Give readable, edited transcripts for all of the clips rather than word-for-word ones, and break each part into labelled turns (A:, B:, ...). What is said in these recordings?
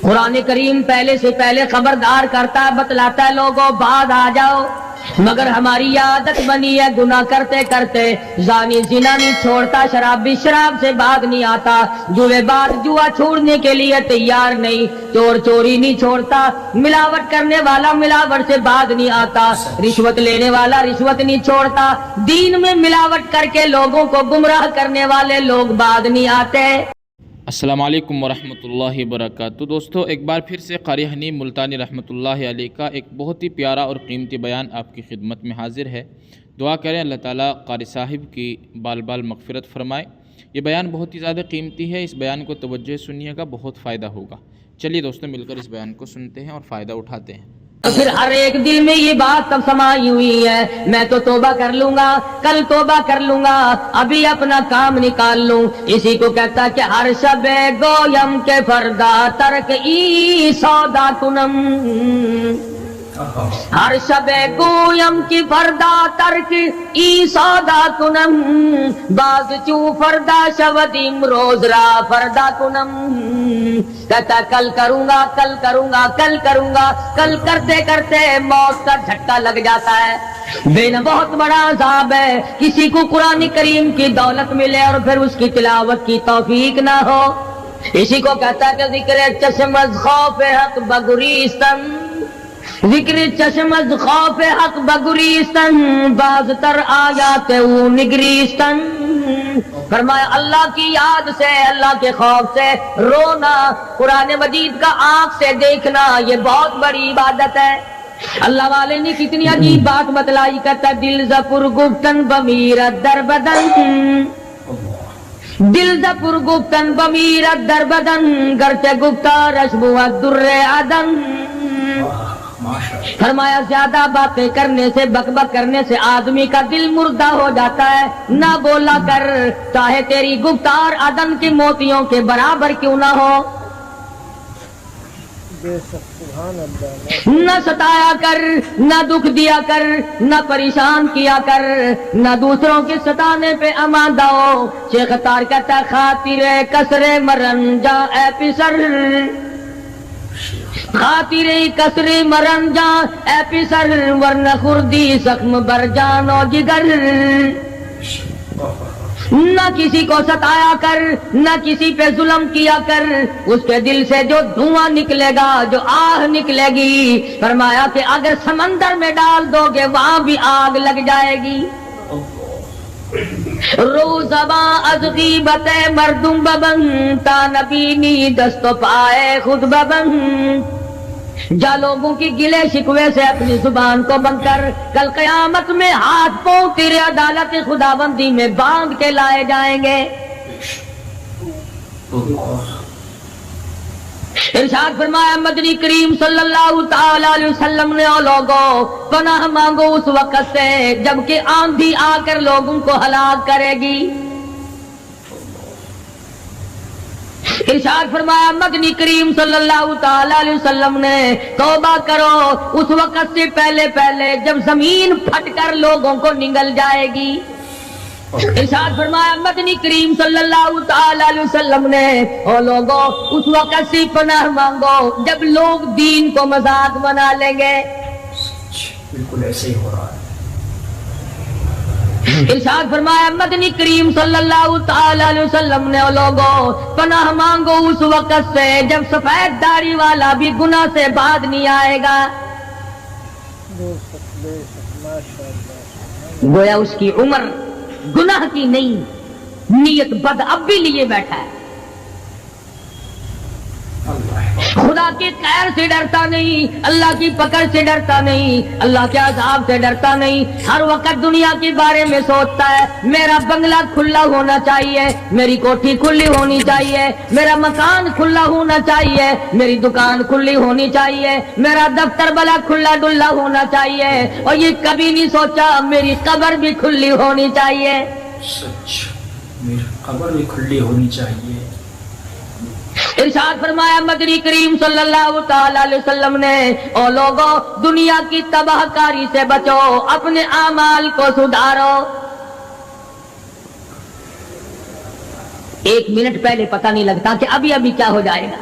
A: قرآن کریم پہلے سے پہلے خبردار کرتا ہے، بتلاتا ہے لوگوں بعد آ جاؤ، مگر ہماری عادت بنی ہے گناہ کرتے کرتے زانی زنا نہیں چھوڑتا، شرابی شراب سے بعد نہیں آتا، جوئے بعد جوا چھوڑنے کے لیے تیار نہیں، چور چوری نہیں چھوڑتا، ملاوٹ کرنے والا ملاوٹ سے بعد نہیں آتا، رشوت لینے والا رشوت نہیں چھوڑتا، دین میں ملاوٹ کر کے لوگوں کو گمراہ کرنے والے لوگ بعد نہیں آتے۔
B: السلام علیکم ورحمۃ اللہ وبرکاتہ۔ دوستو ایک بار پھر سے قاری حنیم ملتانی رحمۃ اللہ علیہ کا ایک بہت ہی پیارا اور قیمتی بیان آپ کی خدمت میں حاضر ہے۔ دعا کریں اللہ تعالیٰ قاری صاحب کی بال بال مغفرت فرمائے۔ یہ بیان بہت ہی زیادہ قیمتی ہے، اس بیان کو توجہ سنیے گا، بہت فائدہ ہوگا۔ چلیے دوستو مل کر اس بیان کو سنتے ہیں اور فائدہ اٹھاتے ہیں۔
A: پھر ہر ایک دل میں یہ بات تب سمائی ہوئی ہے، میں تو توبہ کر لوں گا، کل توبہ کر لوں گا، ابھی اپنا کام نکال لوں۔ اسی کو کہتا کہ ہر شب گویم کے فردا ترک ای سودا کنم، ہر شب گویم کی فردا ترک ای سودا کنم، باز چوں فردا شودیم روز را فردا کنم، کہتا کل کروں گا کل کروں گا کل کروں گا، کل کرتے کرتے موت کا جھٹکا لگ جاتا ہے۔ بین بہت بڑا عذاب ہے کسی کو قرآن کریم کی دولت ملے اور پھر اس کی تلاوت کی توفیق نہ ہو۔ اسی کو کہتا ہے کہ ذکر چشم از خوف حق بگریستن، ذکر چشم از خوف حق بگریستن، باز تر آیات او نگریستن۔ فرمایا اللہ کی یاد سے، اللہ کے خوف سے رونا، قرآن مجید کا آنکھ سے دیکھنا، یہ بہت بڑی عبادت ہے۔ اللہ والے نے کتنی عجیب بات بتلائی، کرتا دل زپر گفتن بمیرت در بدن، دل زپر گفتن بمیرت در بدن، گرچہ گفتار اشبوت در عدن۔ فرمایا زیادہ باتیں کرنے سے، بک بک کرنے سے آدمی کا دل مردہ ہو جاتا ہے، نہ بولا کر، چاہے تیری گفتار عدن کے موتیوں کے برابر کیوں نہ ہو۔ نہ ستایا کر، نہ دکھ دیا کر، نہ پریشان کیا کر، نہ دوسروں کے ستانے پہ آمادہ ہو۔ شیخ تار کہتا خاطر کسر مرن جا اے پسر، خاطر کسر مرن جا اے پسر، ورنہ خردی زخم بر جان و جگر۔ نہ کسی کو ستایا کر، نہ کسی پہ ظلم کیا کر، اس کے دل سے جو دھواں نکلے گا، جو آہ نکلے گی، فرمایا کہ اگر سمندر میں ڈال دو گے وہاں بھی آگ لگ جائے گی۔ روزباں از غیبت مردم ببن، تا نبینی دست و پائے خود ببن، جا لوگوں کی گلے شکوے سے اپنی زبان کو بند کر، کل قیامت میں ہاتھ پاؤں تیرے عدالت خداوندی میں باندھ کے لائے جائیں گے۔ ارشاد فرمایا مدنی کریم صلی اللہ تعالی علیہ وسلم نے، او لوگوں پناہ مانگو اس وقت سے جبکہ آندھی آ کر لوگوں کو ہلاک کرے گی۔ ارشاد فرمایا مدنی کریم صلی اللہ تعالی علیہ وسلم نے، توبہ کرو اس وقت سے پہلے پہلے جب زمین پھٹ کر لوگوں کو نگل جائے گی۔ ارشاد فرمایا مدنی کریم صلی اللہ تعالی علیہ وسلم نے، او لوگوں اس وقت سے پناہ مانگو جب لوگ دین کو مذاق بنا لیں گے۔
C: بالکل ایسے ہی ہو رہا ہے۔
A: ارشاد فرمایا مدنی کریم صلی اللہ تعالی علیہ وسلم نے، او لوگوں پناہ مانگو اس وقت سے جب سفید داڑھی والا بھی گناہ سے بعد نہیں آئے گا۔ گویا اس کی عمر گناہ کی نہیں، نیت بد اب بھی لیے بیٹھا ہے، خدا کی قہر سے ڈرتا نہیں، اللہ کی پکڑ سے ڈرتا نہیں، اللہ کے عذاب سے ڈرتا نہیں، ہر وقت دنیا کے بارے میں سوچتا ہے میرا بنگلہ کھلا ہونا چاہیے، میری کوٹھی کھلی ہونی چاہیے، میرا مکان کھلا ہونا چاہیے، میری دکان کھلی ہونی چاہیے، میرا دفتر بلا کھلا ڈلا ہونا چاہیے، اور یہ کبھی نہیں سوچا میری قبر بھی کھلی ہونی چاہیے۔
C: سچ، میری قبر بھی کھلی ہونی چاہیے۔
A: ارشاد فرمایا مدنی کریم صلی اللہ تعالی علیہ وسلم نے، او لوگوں دنیا کی تباہ کاری سے بچو، اپنے اعمال کو سدھارو۔ ایک منٹ پہلے پتہ نہیں لگتا کہ ابھی ابھی کیا ہو جائے گا۔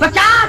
A: 50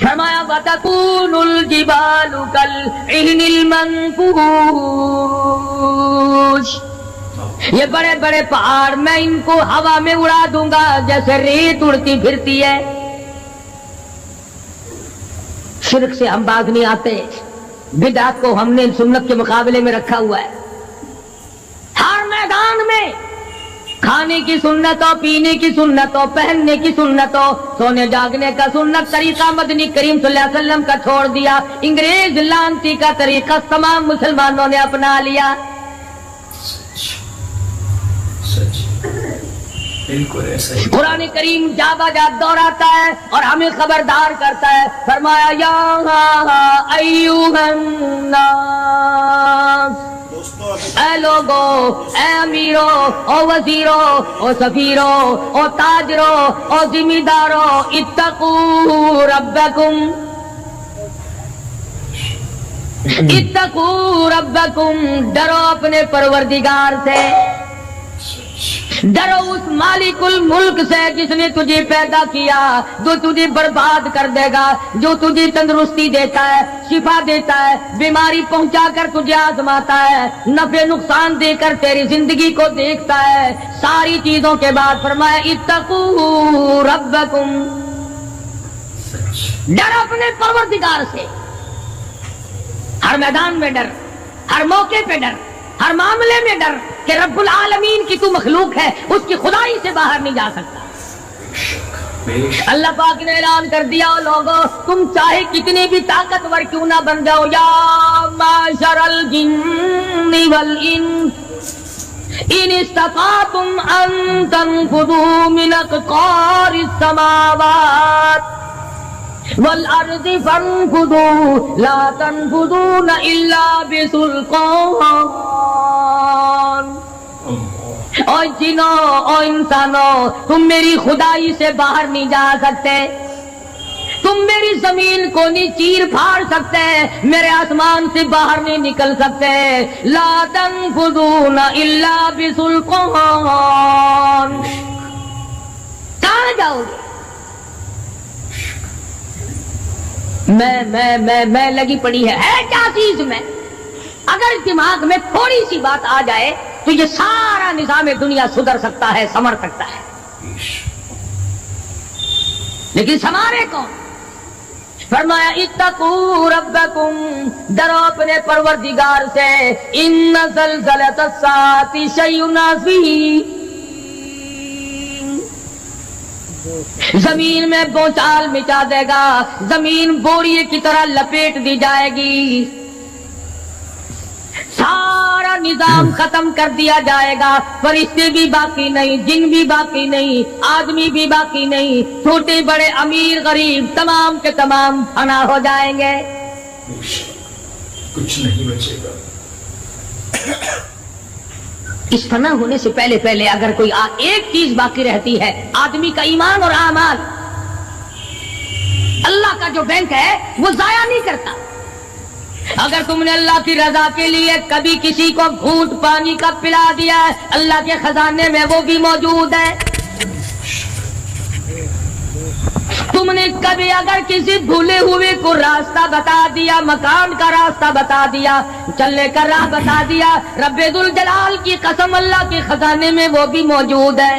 A: فرمایا وَتَكُونُ الْجِبَالُ كَالْعِهْنِ الْمَنْفُوشِ، یہ بڑے بڑے پہاڑ میں ان کو ہوا میں اڑا دوں گا جیسے ریت اڑتی پھرتی ہے۔ شرک سے ہم باز نہیں آتے، بدعت کو ہم نے سنت کے مقابلے میں رکھا ہوا ہے۔ ہر میدان میں کھانے کی سنت ہو، پینے کی سنت ہو، پہننے کی سنت ہو، سونے جاگنے کا سنت طریقہ مدنی کریم صلی اللہ علیہ وسلم کا چھوڑ دیا، انگریز لانتی کا طریقہ تمام مسلمانوں نے اپنا لیا۔
C: سچ بالکل ایسا ہی۔
A: قرآن کریم جا بجا دوہراتا ہے اور ہمیں خبردار کرتا ہے، فرمایا یا ایھا الناس، اے لوگو، اے امیرو، او وزیرو، او سفیرو، او تاجرو، او ذمہ دارو، اتقوا ربکم، اتقوا ربکم، ڈرو اپنے پروردگار سے، ڈرو اس مالک الملک سے جس نے تجھے پیدا کیا، جو تجھے برباد کر دے گا، جو تجھے تندرستی دیتا ہے، شفا دیتا ہے، بیماری پہنچا کر تجھے آزماتا ہے، نفع نقصان دے کر تیری زندگی کو دیکھتا ہے۔ ساری چیزوں کے بعد فرمایا اتقوا ربکم، ڈر اپنے پروردگار سے، ہر میدان میں ڈر، ہر موقع پہ ڈر، ہر معاملے میں ڈر کہ رب العالمین کی تو مخلوق ہے، اس کی خدائی سے باہر نہیں جا سکتا۔ اللہ پاک نے اعلان کر دیا، لوگوں تم چاہے کتنے بھی طاقتور کیوں نہ بن جاؤ، یا معشر الجن والانس ان استطعتم ان تنفذوا من اقطار السماوات والارض فانفذوا لا تنفذون الا بسلطان۔ اور جنوں اور انسانوں، تم میری خدائی سے باہر نہیں جا سکتے، تم میری زمین کو نہیں چیر پھاڑ سکتے، میرے آسمان سے باہر نہیں نکل سکتے، لا تنفذون الا بسلطان۔ کہاں جاؤ گے؟ میں لگی پڑی ہے کیا چیز میں؟ اگر دماغ میں تھوڑی سی بات آ جائے تو یہ سارا نظام دنیا سدھر سکتا ہے، سنور سکتا ہے، لیکن سنوارے کون؟ فرمایا اتقوا ربکم، ڈرو اپنے پروردگار سے، ان زلزلۃ الساعۃ شیء عظیم، زمین میں بونچال مچا دے گا، زمین بوریے کی طرح لپیٹ دی جائے گی، سارا نظام ختم کر دیا جائے گا، فرشتے بھی باقی نہیں، جن بھی باقی نہیں، آدمی بھی باقی نہیں، چھوٹے بڑے امیر غریب تمام کے تمام فنا ہو جائیں گے،
C: کچھ نہیں بچے گا۔
A: اس فنا ہونے سے پہلے اگر کوئی ایک چیز باقی رہتی ہے، آدمی کا ایمان اور اعمال، اللہ کا جو بینک ہے وہ ضائع نہیں کرتا۔ اگر تم نے اللہ کی رضا کے لیے کبھی کسی کو گھونٹ پانی کا پلا دیا ہے، اللہ کے خزانے میں وہ بھی موجود ہے۔ تم نے کبھی اگر کسی بھولے ہوئے کو راستہ بتا دیا، مکان کا راستہ بتا دیا، چلنے کا راہ بتا دیا، رب ذوالجلال کی قسم اللہ کے خزانے میں وہ بھی موجود ہے۔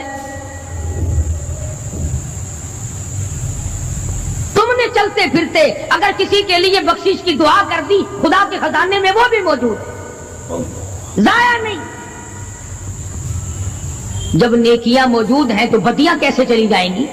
A: تم نے چلتے پھرتے اگر کسی کے لیے بخشش کی دعا کر دی، خدا کے خزانے میں وہ بھی موجود ہے، ضائع نہیں۔ جب نیکیاں موجود ہیں تو بدیاں کیسے چلی جائیں گی؟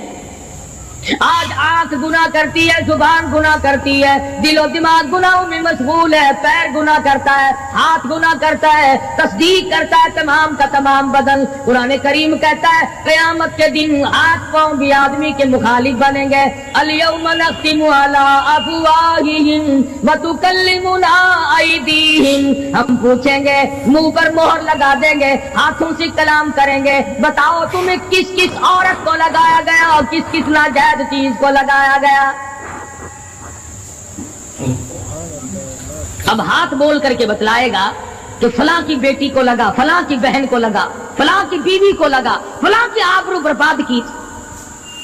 A: آج آنکھ گناہ کرتی ہے، زبان گناہ کرتی ہے، دل و دماغ گناہوں میں مشغول ہے، پیر گناہ کرتا ہے، ہاتھ گناہ کرتا ہے، تصدیق کرتا ہے تمام کا تمام بدن۔ قرآن کریم کہتا ہے قیامت کے دن ہاتھ پاؤں بھی آدمی کے مخالف بنیں گے۔ الیوم نختم علی افواہہم وتکلمنا ایدیہم، ہم پوچھیں گے، منہ پر مہر لگا دیں گے، ہاتھوں سے کلام کریں گے، بتاؤ تمہیں کس کس عورت کو لگایا گیا اور کس کس ناجائز چیز کو لگایا گیا؟ اب ہاتھ بول کر کے بتلائے گا کہ فلاں کی بیٹی کو لگا، فلاں کی بہن کو لگا، فلاں کی بیوی کو لگا، فلاں کی آبرو برباد کی،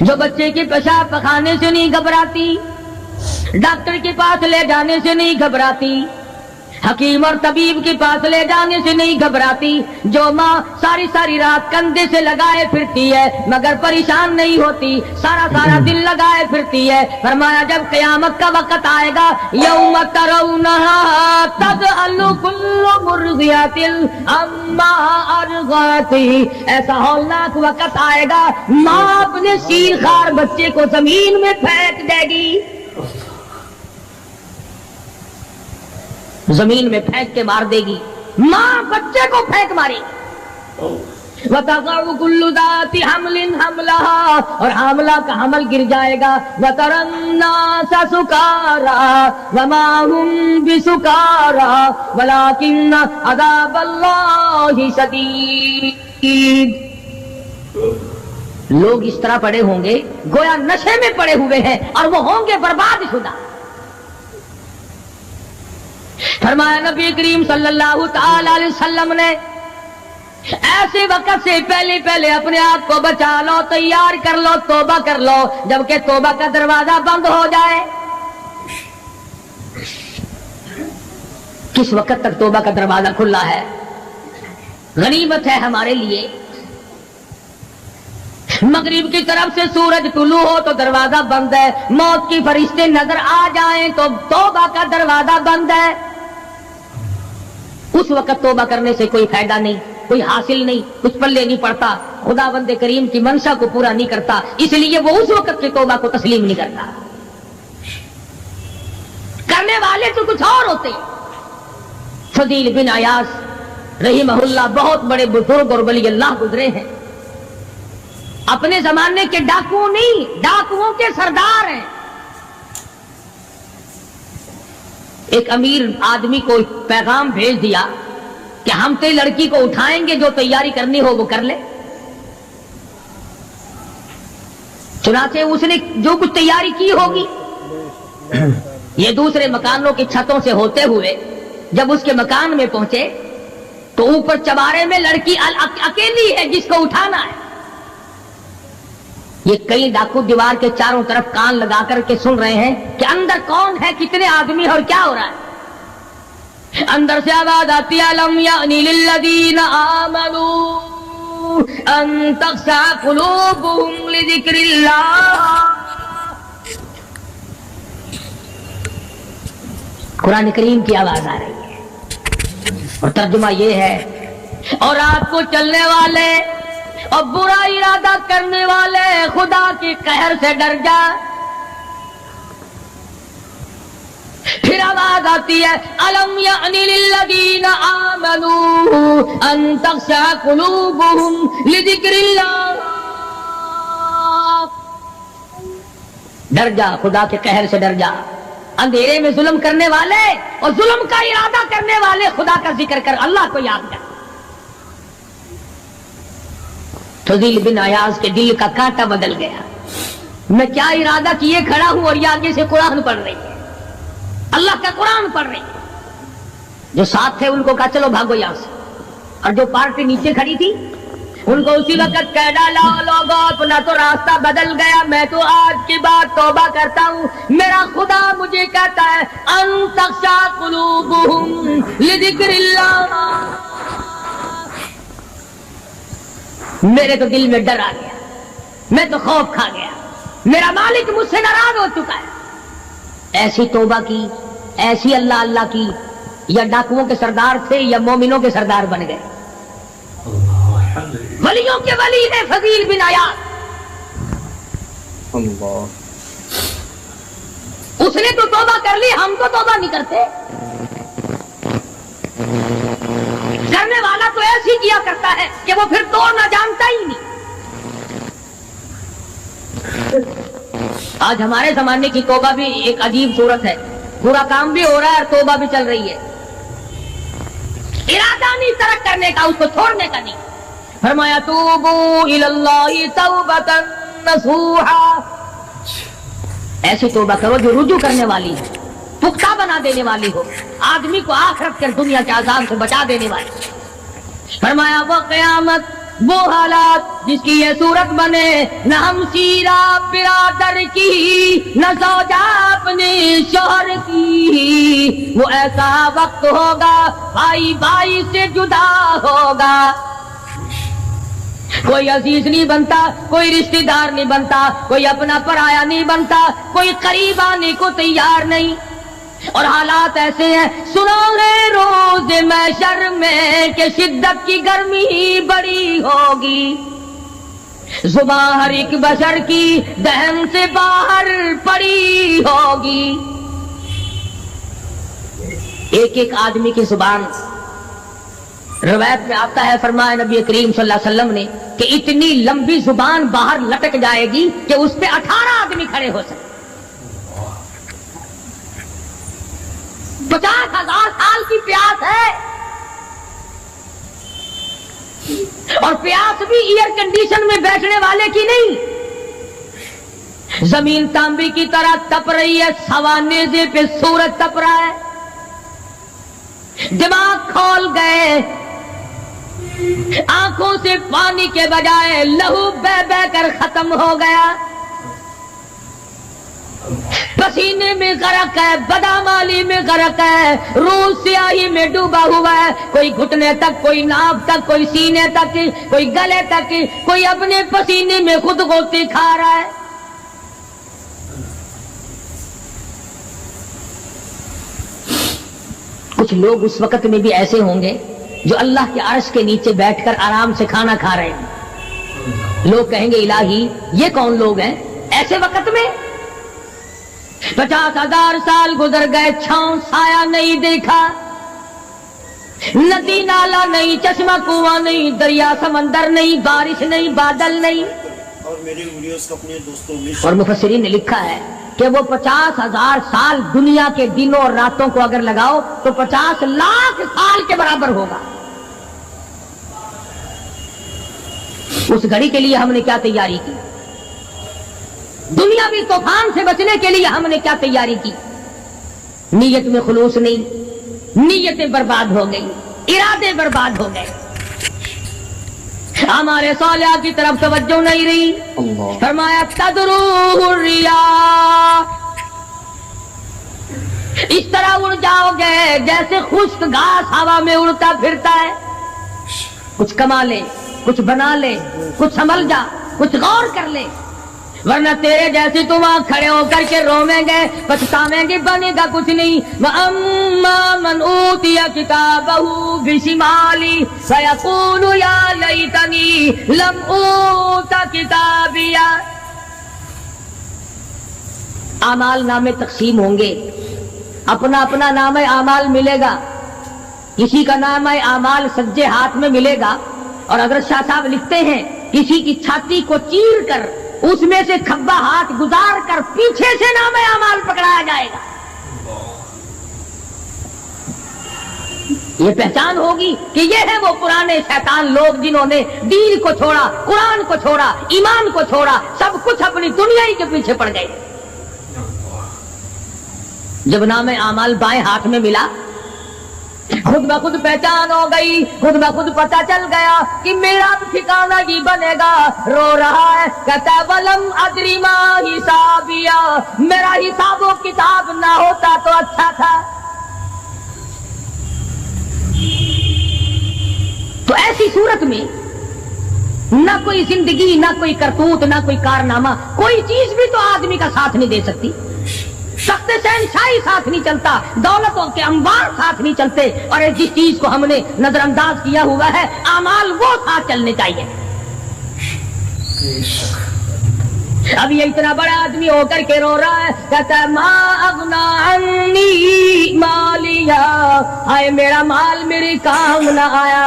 A: جو بچے کے پیشاب پخانے سے نہیں گھبراتی، ڈاکٹر کے پاس لے جانے سے نہیں گھبراتی، حکیم اور طبیب کے پاس لے جانے سے نہیں گھبراتی، جو ماں ساری ساری رات کندھے سے لگائے پھرتی ہے مگر پریشان نہیں ہوتی، سارا دن لگائے پھرتی ہے، فرمایا جب قیامت کا وقت آئے گا یوم ترونہا تذہل کل مرضعۃ عما ارضعت، ایسا ہولناک وقت آئے گا ماں اپنے شیر خوار بچے کو زمین میں پھینک دے گی، زمین میں پھینک کے مار دے گی، ماں بچے کو پھینک مارے گی، وَتَضَعُ كُلُّ ذَاتِ حَمْلٍ حَمْلَهَا، اور حاملہ کا حمل گر جائے گا، وَتَرَى النَّاسَ سُكَارَىٰ وَمَا هُمْ بِسُكَارَىٰ وَلَٰكِنَّ عَذَابَ اللَّهِ شَدِيدٌ۔ لوگ اس طرح پڑے ہوں گے گویا نشے میں پڑے ہوئے ہیں اور وہ ہوں گے برباد شدہ۔ فرمایا نبی کریم صلی اللہ تعالی علیہ وسلم نے ایسے وقت سے پہلے اپنے آپ کو بچا لو، تیار کر لو، توبہ کر لو، جبکہ توبہ کا دروازہ بند ہو جائے۔ کس وقت تک توبہ کا دروازہ کھلا ہے؟ غنیمت ہے ہمارے لیے۔ مغرب کی طرف سے سورج طلوع ہو تو دروازہ بند ہے، موت کی فرشتے نظر آ جائیں تو توبہ کا دروازہ بند ہے۔ اس وقت توبہ کرنے سے کوئی فائدہ نہیں، کوئی حاصل نہیں، کچھ پلے نہیں پڑتا، خدا بند کریم کی منشا کو پورا نہیں کرتا، اس لیے وہ اس وقت کی توبہ کو تسلیم نہیں کرتا۔ کرنے والے تو کچھ اور ہوتے ہیں۔ فضیل بن عیاض رحمہ اللہ بہت بڑے بزرگ اور ولی اللہ گزرے ہیں، اپنے زمانے کے ڈاکو نہیں، ڈاکوؤں کے سردار ہیں۔ ایک امیر آدمی کو پیغام بھیج دیا کہ ہم تے لڑکی کو اٹھائیں گے، جو تیاری کرنی ہو وہ کر لے۔ چنانچہ اس نے جو کچھ تیاری کی ہوگی، یہ دوسرے مکانوں کی چھتوں سے ہوتے ہوئے جب اس کے مکان میں پہنچے تو اوپر چبارے میں لڑکی اکیلی ہے جس کو اٹھانا ہے۔ یہ کئی ڈاکو دیوار کے چاروں طرف کان لگا کر کے سن رہے ہیں کہ اندر کون ہے، کتنے آدمی اور کیا ہو رہا ہے۔ اندر سے آواز آتی ہے الم یعنی للذین آمنوا ان تخشع قلوبهم لذکر اللہ۔ قرآن کریم کی آواز آ رہی ہے اور ترجمہ یہ ہے، اور رات کو چلنے والے اور برا ارادہ کرنے والے خدا کے قہر سے ڈر جا۔ پھر آواز آتی ہے الم یعنی للذین آمنوا ان تخشع قلوبهم لذکر اللہ۔ ڈر جا، خدا کے قہر سے ڈر جا۔ اندھیرے میں ظلم کرنے والے اور ظلم کا ارادہ کرنے والے خدا کا ذکر کر، اللہ کو یاد کر۔ فضیل بن عیاض کے دل کا کانٹا بدل گیا، میں کیا ارادہ کیے کھڑا ہوں اور یہ آگے سے قرآن پڑھ رہی ہے، اللہ کا قرآن پڑھ رہی ہے۔ جو ساتھ تھے ان کو کہا چلو بھاگو یہاں سے، اور جو پارٹی نیچے کھڑی تھی ان کو اسی وقت کہہ ڈالا لوگو اپنا تو راستہ بدل گیا، میں تو آج کے بعد توبہ کرتا ہوں، میرا خدا مجھے کہتا ہے ان تخشع قلوبهم لذکر اللہ۔ میرے تو دل میں ڈر آ گیا، میں تو خوف کھا گیا، میرا مالک مجھ سے ناراض ہو چکا ہے۔ ایسی توبہ کی، ایسی اللہ اللہ کی، یا ڈاکوؤں کے سردار تھے یا مومنوں کے سردار بن گئے۔ ولیوں کے ولی ہے فضیل بن عیاض۔ اس نے تو توبہ کر لی، ہم تو توبہ نہیں کرتے۔ کرنے والا تو ایسی کیا کرتا ہے کہ وہ پھر توڑنا جانتا ہی نہیں۔ آج ہمارے زمانے کی توبہ بھی ایک عجیب صورت ہے، پورا کام بھی ہو رہا ہے اور توبہ بھی چل رہی ہے۔ ارادہ نہیں ترک کرنے کا، اس کو چھوڑنے کا نہیں۔ فرمایا توبو الی اللہ توبۃ نصوحا، ایسی توبہ کرو جو رجوع کرنے والی ہے، پختہ بنا دینے والی ہو، آدمی کو آخرت کے دنیا کے عذاب سے بچا دینے والی۔ فرمایا وہ قیامت وہ حالات جس کی یہ صورت بنے، نہ ہم سیرا برادر کی، نہ زوجہ اپنے شوہر کی، وہ ایسا وقت ہوگا بھائی بھائی سے جدا ہوگا، کوئی عزیز نہیں بنتا، کوئی رشتہ دار نہیں بنتا، کوئی اپنا پرایا نہیں بنتا، کوئی قریب آنے کو تیار نہیں، اور حالات ایسے ہیں سنو گے روز محشر میں کہ شدت کی گرمی بڑی ہوگی، زبان ہر ایک بشر کی دہن سے باہر پڑی ہوگی، ایک ایک آدمی کی زبان، روایت میں آتا ہے فرمایا نبی کریم صلی اللہ علیہ وسلم نے کہ اتنی لمبی زبان باہر لٹک جائے گی کہ اس پہ 18 آدمی کھڑے ہو سکتے، 50,000 سال کی پیاس ہے، اور پیاس بھی ایئر کنڈیشن میں بیٹھنے والے کی نہیں، زمین تانبے کی طرح تپ رہی ہے، سوا نیزے پہ سورج تپ رہا ہے، دماغ کھول گئے، آنکھوں سے پانی کے بجائے لہو بہ بہ کر ختم ہو گیا، پسینے میں غرق ہے، بدامالی میں غرق ہے، روح سیاہی میں ڈوبا ہوا ہے، کوئی گھٹنے تک، کوئی ناک تک، کوئی سینے تک، کوئی گلے تک، کوئی اپنے پسینے میں خود غوطے کھا رہا ہے۔ کچھ لوگ اس وقت میں بھی ایسے ہوں گے جو اللہ کے عرش کے نیچے بیٹھ کر آرام سے کھانا کھا رہے ہیں، لوگ کہیں گے الہی یہ کون لوگ ہیں ایسے وقت میں؟ 50,000 سال گزر گئے، چھاؤں سایہ نہیں دیکھا، ندی نالا نہیں، چشمہ کنواں نہیں، دریا سمندر نہیں، بارش نہیں، بادل نہیں،
D: اور میری ویڈیوز کو اپنے دوستوں میں
A: اور مفسرین نے لکھا ہے کہ وہ 50,000 سال دنیا کے دنوں اور راتوں کو اگر لگاؤ تو 50 لاکھ سال کے برابر ہوگا۔ اس گھڑی کے لیے ہم نے کیا تیاری کی؟ دنیاوی طوفان سے بچنے کے لیے ہم نے کیا تیاری کی؟ نیت میں خلوص نہیں، نیتیں برباد ہو گئی، ارادے برباد ہو گئے، ہمارے صالحہ کی طرف توجہ نہیں رہی۔ فرمایا تدروہ الرياح، اس طرح اڑ جاؤ گے جیسے خشک گھاس ہوا میں اڑتا پھرتا ہے، کچھ کما لے، کچھ بنا لے، کچھ سنبھل جا، کچھ غور کر لے، ورنہ تیرے جیسے تم وہاں کھڑے ہو کر کے رویں گے، پچھتاویں گے، بنے گا کچھ نہیں۔ وَأَمَّا مَنْ أُوتِيَ كِتَابَهُ بِشِمَالِهِ فَيَقُولُ يَا لَيْتَنِي لَمْ أُوتَ كِتَابِيَهْ۔ اعمال نامے تقسیم ہوں گے، اپنا اپنا نام اعمال ملے گا، کسی کا نام اعمال سجے ہاتھ میں ملے گا، اور اگر شاہ صاحب لکھتے ہیں کسی کی چھاتی کو چیر کر اس میں سے کھبا ہاتھ گزار کر پیچھے سے نام اعمال پکڑایا جائے گا، یہ پہچان ہوگی کہ یہ ہے وہ پرانے شیطان لوگ جنہوں نے دین کو چھوڑا، قرآن کو چھوڑا، ایمان کو چھوڑا، سب کچھ اپنی دنیا ہی کے پیچھے پڑ گئے۔ جب نام اعمال بائیں ہاتھ میں ملا، خود بخود پہچان ہو گئی، خود بخود پتہ چل گیا کہ میرا ٹھکانہ ہی بنے گا۔ رو رہا ہے کہتا ہے وَلَمْ أَدْرِ مَا حِسَابِيَهْ، میرا حساب و کتاب نہ ہوتا تو اچھا تھا۔ تو ایسی صورت میں نہ کوئی زندگی، نہ کوئی کرتوت، نہ کوئی کارنامہ، کوئی چیز بھی تو آدمی کا ساتھ نہیں دے سکتی، سخت شہنشاہی ساتھ نہیں چلتا، دولتوں کے انبار ساتھ نہیں چلتے، اور جس چیز کو ہم نے نظر انداز کیا ہوا ہے اعمال وہ ساتھ چلنے چاہیے۔ اب یہ اتنا بڑا آدمی ہو کر کے رو رہا ہے، کہتا ہے ما اغنا عنی مالیا، ہائے میرا مال میرے کام نہ آیا،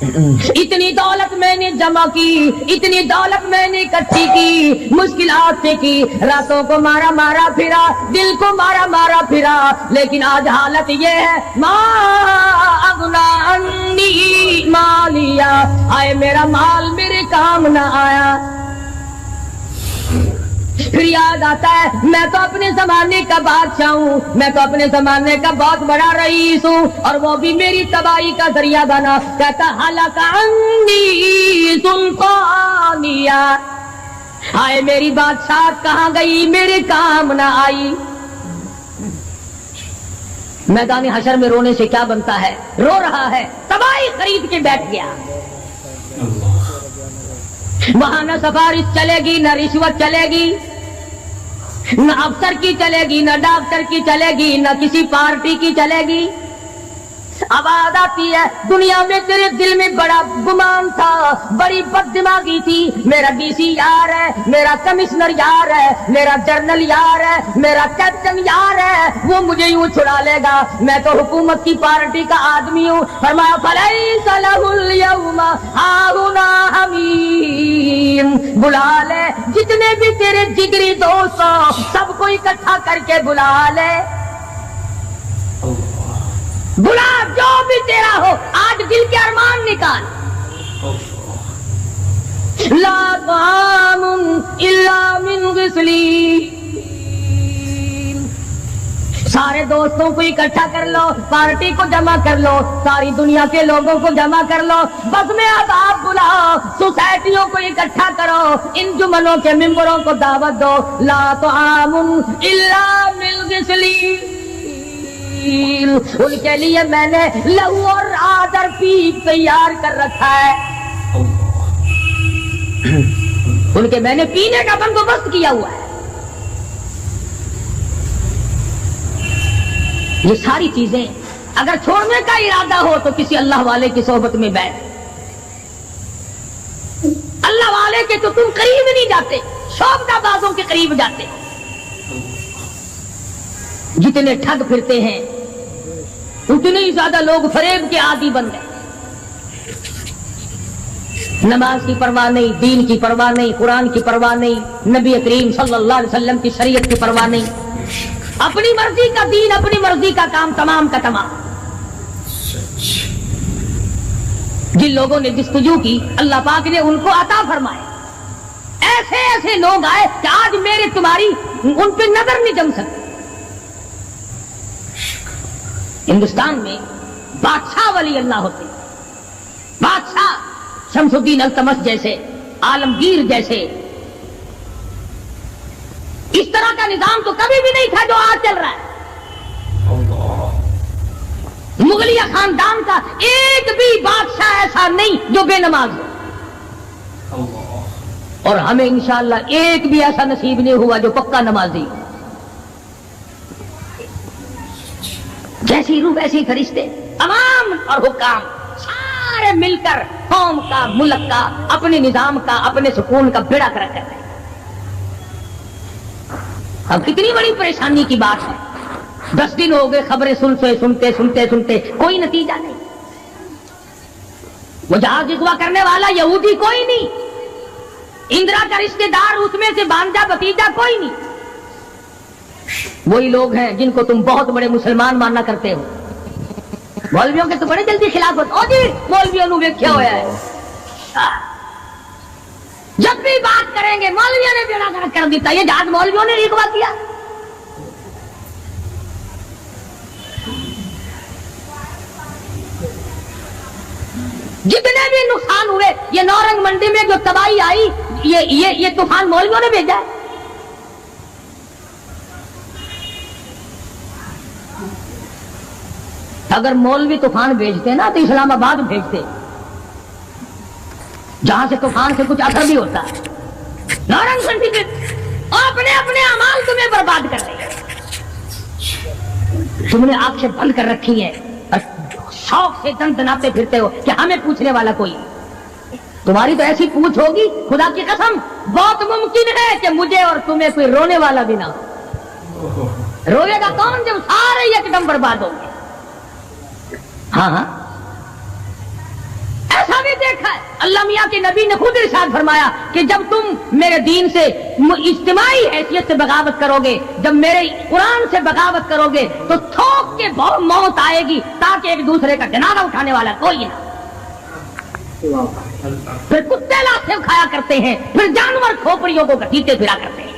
A: اتنی دولت میں نے جمع کی، اتنی دولت میں نے اکٹھی کی، مشکلات سے کی، راتوں کو مارا مارا پھرا، دل کو مارا مارا پھرا، لیکن آج حالت یہ ہے ما اغنا عنی مالیا، آئے میرا مال میرے کام نہ آیا۔ پھر یاد آتا ہے میں تو اپنے زمانے کا بادشاہ ہوں، میں تو اپنے زمانے کا بہت بڑا رئیس ہوں، اور وہ بھی میری تباہی کا ذریعہ بنا۔ کہتا ہلاک عنی سلطانیہ، ہائے میری بادشاہ کہاں گئی، میرے کام نہ آئی۔ میدان حشر میں رونے سے کیا بنتا ہے، رو رہا ہے، تباہی خرید کے بیٹھ گیا۔ وہاں نہ سفارش چلے گی، نہ رشوت چلے گی، نہ افسر کی چلے گی، نہ ڈاکٹر کی چلے گی، نہ کسی پارٹی کی چلے گی۔ آواز آتی ہے دنیا میں تیرے دل میں بڑا گمان تھا، بڑی بد دماغی تھی، میرا ڈی سی یار ہے، میرا کمشنر یار ہے، میرا جنرل یار ہے، میرا کیپٹن یار ہے، وہ مجھے یوں چھڑا لے گا، میں تو حکومت کی پارٹی کا آدمی ہوں۔ فرمایا فلیس لہ اليوم ہاہنا حمیم، بلا لے جتنے بھی تیرے جگری دوست ہو سب کو اکٹھا کر کے بلا لے، بلا جو بھی تیرا ہو، آج دل کے ارمان نکال۔ لا طعام الا من غسلین، سارے دوستوں کو اکٹھا کر لو، پارٹی کو جمع کر لو، ساری دنیا کے لوگوں کو جمع کر لو، بس میں اب آپ بلاؤ، سوسائٹیوں کو اکٹھا کرو، انجمنوں کے ممبروں کو دعوت دو۔ لا طعام الا من غسلین، ان کے لیے میں نے لہو اور آدر پیپ تیار کر رکھا ہے، ان کے میں نے پینے کا بندوبست کیا ہوا ہے۔ یہ ساری چیزیں اگر چھوڑنے کا ارادہ ہو تو کسی اللہ والے کی صحبت میں بیٹھ، اللہ والے کے تو تم قریب نہیں جاتے، شوبدہ بازوں کے قریب جاتے۔ جتنے ٹھگ پھرتے ہیں اتنے ہی زیادہ لوگ فریب کے عادی بن گئے، نماز کی پرواہ نہیں، دین کی پرواہ نہیں، قرآن کی پرواہ نہیں، نبی کریم صلی اللہ علیہ وسلم کی شریعت کی پرواہ نہیں، اپنی مرضی کا دین، اپنی مرضی کا کام، تمام کا تمام۔ جن لوگوں نے جستجو کی اللہ پاک نے ان کو عطا فرمائے، ایسے ایسے لوگ آئے کہ آج میرے تمہاری ان پہ نظر نہیں جم سکتی۔ ہندوستان میں بادشاہ ولی اللہ ہوتے، بادشاہ شمس الدین التمش جیسے، عالمگیر جیسے، اس طرح کا نظام تو کبھی بھی نہیں تھا جو آج چل رہا ہے۔ مغلیہ خاندان کا ایک بھی بادشاہ ایسا نہیں جو بے نماز ہو، اور ہمیں انشاءاللہ ایک بھی ایسا نصیب نہیں ہوا جو پکا نمازی ہو۔ جیسی روح ویسی فرشتے، عوام اور حکام سارے مل کر قوم کا، ملک کا، اپنے نظام کا، اپنے سکون کا بیڑا کر رہے ہیں۔ اب کتنی بڑی پریشانی کی بات ہے، 10 دن ہو گئے خبریں سنتے کوئی نتیجہ نہیں۔ وہ جہاز اغوا کرنے والا یہودی کوئی نہیں، اندرا کا رشتہ دار اس میں سے بانجا بھتیجا کوئی نہیں۔ وہی لوگ ہیں جن کو تم بہت بڑے مسلمان ماننا کرتے ہو، مولویوں کے تو بڑے جلدی خلاف ہوتے، او جی مولویوں نے ویکھیا ہوا ہے، جب بھی بات کریں گے مولویوں نے بیڑا گرک کر دیتا، یہ جہاز مولویوں نے اغوا کیا۔ جتنے بھی نقصان ہوئے، یہ نورنگ منڈی میں جو تباہی آئی، یہ طوفان مولویوں نے بھیجا ہے۔ اگر مولوی طوفان بھیجتے نا تو اسلام آباد بھیجتے، جہاں سے طوفان سے کچھ اثر بھی ہوتا ہے۔ نورنگ منڈی میں اپنے اپنے اعمال تمہیں برباد کر رہے ہیں، تم نے آنکھیں بند کر رکھی ہیں اور شوق سے دن دناتے پھرتے ہو کہ ہمیں پوچھنے والا کوئی۔ تمہاری تو ایسی پوچھ ہوگی خدا کی قسم بہت ممکن ہے کہ مجھے اور تمہیں کوئی رونے والا بھی نہ ہو۔ روئے گا کون جب سارے ایک دم برباد ہوں گے؟ ہاں ہاں ایسا بھی دیکھا ہے، اللہ میاں کے نبی نے خود ارشاد فرمایا کہ جب تم میرے دین سے اجتماعی حیثیت سے بغاوت کرو گے، جب میرے قرآن سے بغاوت کرو گے تو تھوک کے بہت موت آئے گی تاکہ ایک دوسرے کا جنازہ اٹھانے والا کوئی نہ۔ پھر کتے لاٹھیں کھایا کرتے ہیں، پھر جانور کھوپڑیوں کو گھسیٹتے پھرا کرتے ہیں۔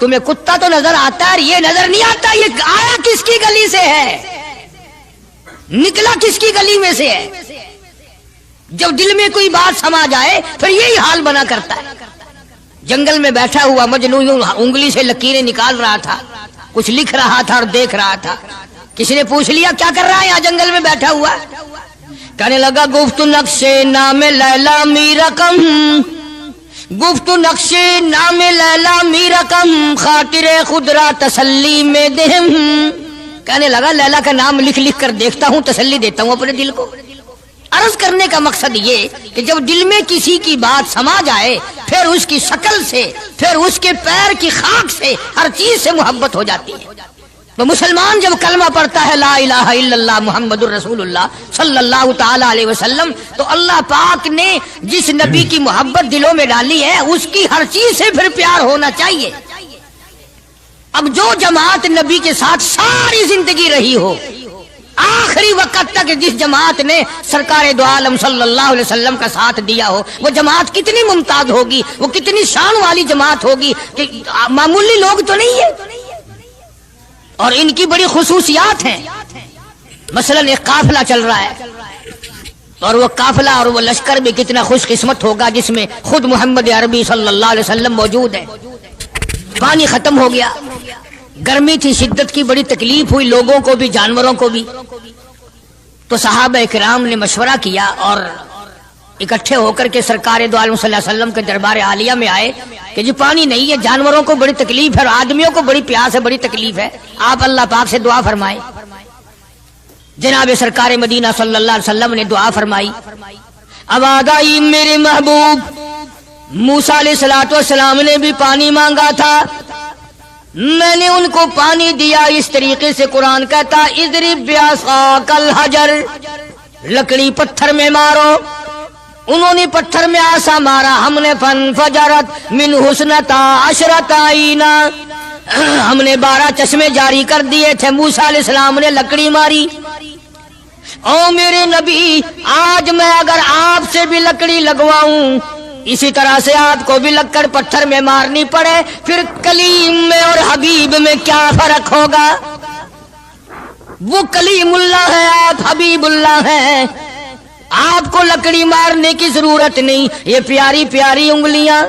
E: تمہیں کتا تو نظر آتا ہے، یہ نظر نہیں آتا یہ آیا کس کی گلی سے ہے، نکلا کس کی گلی میں سے ہے۔ جب دل میں کوئی بات سما جائے پھر یہی حال بنا کرتا ہے۔ جنگل میں بیٹھا ہوا مجنوں انگلی سے لکیریں نکال رہا تھا، کچھ لکھ رہا تھا اور دیکھ رہا تھا۔ کسی نے پوچھ لیا کیا کر رہا ہے یہاں جنگل میں بیٹھا ہوا؟ کہنے لگا گفت نقش نام لیلا می رقم، گفت نقش نام لیلا می رقم، خاطر خود را تسلی میں دہم۔ کہنے لگا لیلا کا نام لکھ لکھ کر دیکھتا ہوں، تسلی دیتا ہوں اپنے دل کو۔ عرض کرنے کا مقصد یہ کہ جب دل میں کسی کی بات سما جائے پھر اس کی شکل سے، پھر اس کے پیر کی خاک سے، ہر چیز سے محبت ہو جاتی ہے۔ تو مسلمان جب کلمہ پڑھتا ہے لا الہ الا اللہ محمد الرسول اللہ صلی اللہ تعالی علیہ وسلم، تو اللہ پاک نے جس نبی کی محبت دلوں میں ڈالی ہے اس کی ہر چیز سے پھر پیار ہونا چاہیے۔ اب جو جماعت نبی کے ساتھ ساری زندگی رہی ہو، آخری وقت تک جس جماعت نے سرکار دو عالم صلی اللہ علیہ وسلم کا ساتھ دیا ہو، وہ جماعت کتنی ممتاز ہوگی، وہ کتنی شان والی جماعت ہوگی کہ معمولی لوگ تو نہیں ہے، اور ان کی بڑی خصوصیات ہیں۔ مثلا ایک قافلہ چل رہا ہے، اور وہ قافلہ اور وہ لشکر بھی کتنا خوش قسمت ہوگا جس میں خود محمد عربی صلی اللہ علیہ وسلم موجود ہے۔ پانی ختم ہو گیا، گرمی تھی، شدت کی بڑی تکلیف ہوئی لوگوں کو بھی جانوروں کو بھی، تو صحابہ کرام نے مشورہ کیا اور اکٹھے ہو کر کے سرکار دو عالم صلی اللہ علیہ وسلم کے دربار عالیہ میں آئے کہ جی پانی نہیں ہے، جانوروں کو بڑی تکلیف ہے اور آدمیوں کو بڑی پیاس ہے، بڑی تکلیف ہے، آپ اللہ پاک سے دعا فرمائیں۔ جناب سرکار مدینہ صلی اللہ علیہ وسلم نے دعا فرمائی۔ آواز آئی میرے محبوب موسیٰ علیہ الصلوۃ والسلام نے بھی پانی مانگا تھا، میں نے ان کو پانی دیا۔ اس طریقے سے قرآن کہتا اضرب بعصاک الحجر، لکڑی پتھر میں مارو، انہوں نے پتھر میں آسا مارا، ہم نے فانفجرت من حسنتا عشرۃ عینا، ہم نے 12 چشمے جاری کر دیے تھے۔ موسیٰ علیہ السلام نے لکڑی ماری۔ او میرے نبی، آج میں اگر آپ سے بھی لکڑی لگواؤں، اسی طرح سے آپ کو بھی لگ کر پتھر میں مارنی پڑے، پھر کلیم میں اور حبیب میں کیا فرق ہوگا؟ وہ کلیم اللہ ہے، آپ حبیب اللہ ہیں، آپ کو لکڑی مارنے کی ضرورت نہیں۔ یہ پیاری پیاری انگلیاں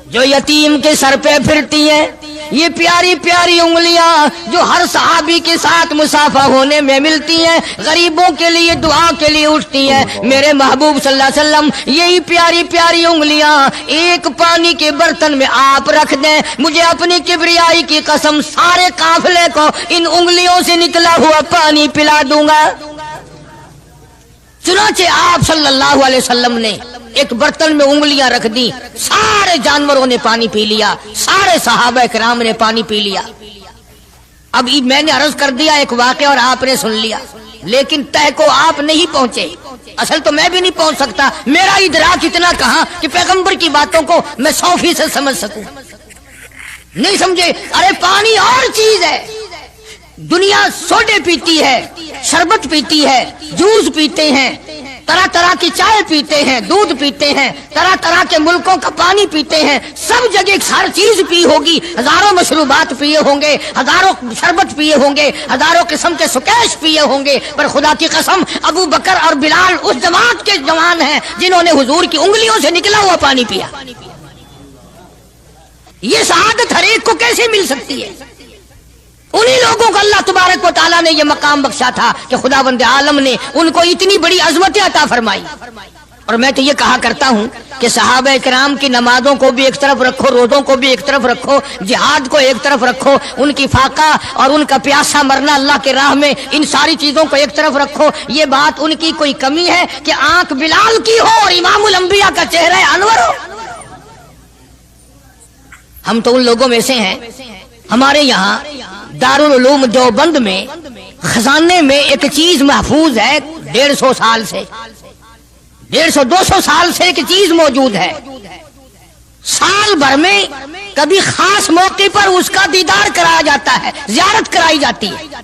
E: جو یتیم کے سر پہ پھرتی ہیں، یہ پیاری پیاری انگلیاں جو ہر صحابی کے ساتھ مسافہ ہونے میں ملتی ہیں، غریبوں کے لیے دعا کے لیے اٹھتی ہیں، میرے محبوب صلی اللہ علیہ وسلم یہی پیاری پیاری انگلیاں ایک پانی کے برتن میں آپ رکھ دیں، مجھے اپنی کبریائی کی قسم سارے قافلے کو ان انگلیوں سے نکلا ہوا پانی پلا دوں گا۔ چنانچہ آپ صلی اللہ علیہ وسلم نے ایک برتن میں انگلیاں رکھ دی، سارے جانوروں نے پانی پی لیا، سارے صحابہ کرام نے پانی پی لیا۔ اب میں نے عرض کر دیا ایک واقعہ اور آپ نے سن لیا، لیکن تہ کو آپ نہیں پہنچے، اصل تو میں بھی نہیں پہنچ سکتا، میرا ادراک اتنا کہاں کہ پیغمبر کی باتوں کو میں 100% سمجھ سکوں، نہیں سمجھے۔ ارے پانی اور چیز ہے، دنیا سوڈے پیتی ہے، شربت پیتی ہے، جوس پیتے ہیں، طرح طرح کی چائے پیتے ہیں، دودھ پیتے ہیں، طرح طرح کے ملکوں کا پانی پیتے ہیں، سب جگہ ہر چیز پی ہوگی، ہزاروں مشروبات پیے ہوں گے، ہزاروں شربت پیے ہوں گے، ہزاروں قسم کے سکیش پیے ہوں گے، پر خدا کی قسم ابو بکر اور بلال اس جماعت کے جوان ہیں جنہوں نے حضور کی انگلیوں سے نکلا ہوا پانی پیا۔ یہ سعادت ہر ایک کو کیسے مل سکتی ہے؟ انہی لوگوں کو اللہ تبارک و تعالیٰ نے یہ مقام بخشا تھا کہ خداوند عالم نے ان کو اتنی بڑی عظمتیں عطا فرمائی۔ اور میں تو یہ کہا کرتا ہوں کہ صحابہ کرام کی نمازوں کو بھی ایک طرف رکھو، روزوں کو بھی ایک طرف رکھو، جہاد کو ایک طرف رکھو، ان کی فاقہ اور ان کا پیاسا مرنا اللہ کے راہ میں، ان ساری چیزوں کو ایک طرف رکھو۔ یہ بات ان کی کوئی کمی ہے کہ آنکھ بلال کی ہو اور امام الانبیاء کا چہرہ انور ہو؟ ہم تو ان لوگوں میں سے ہیں۔ ہمارے یہاں دارالعلوم دیوبند میں خزانے میں ایک چیز محفوظ ہے، 150 سال سے، 150-200 سال سے ایک چیز موجود ہے۔ سال بھر میں کبھی خاص موقع پر اس کا دیدار کرایا جاتا ہے، زیارت کرائی جاتی ہے۔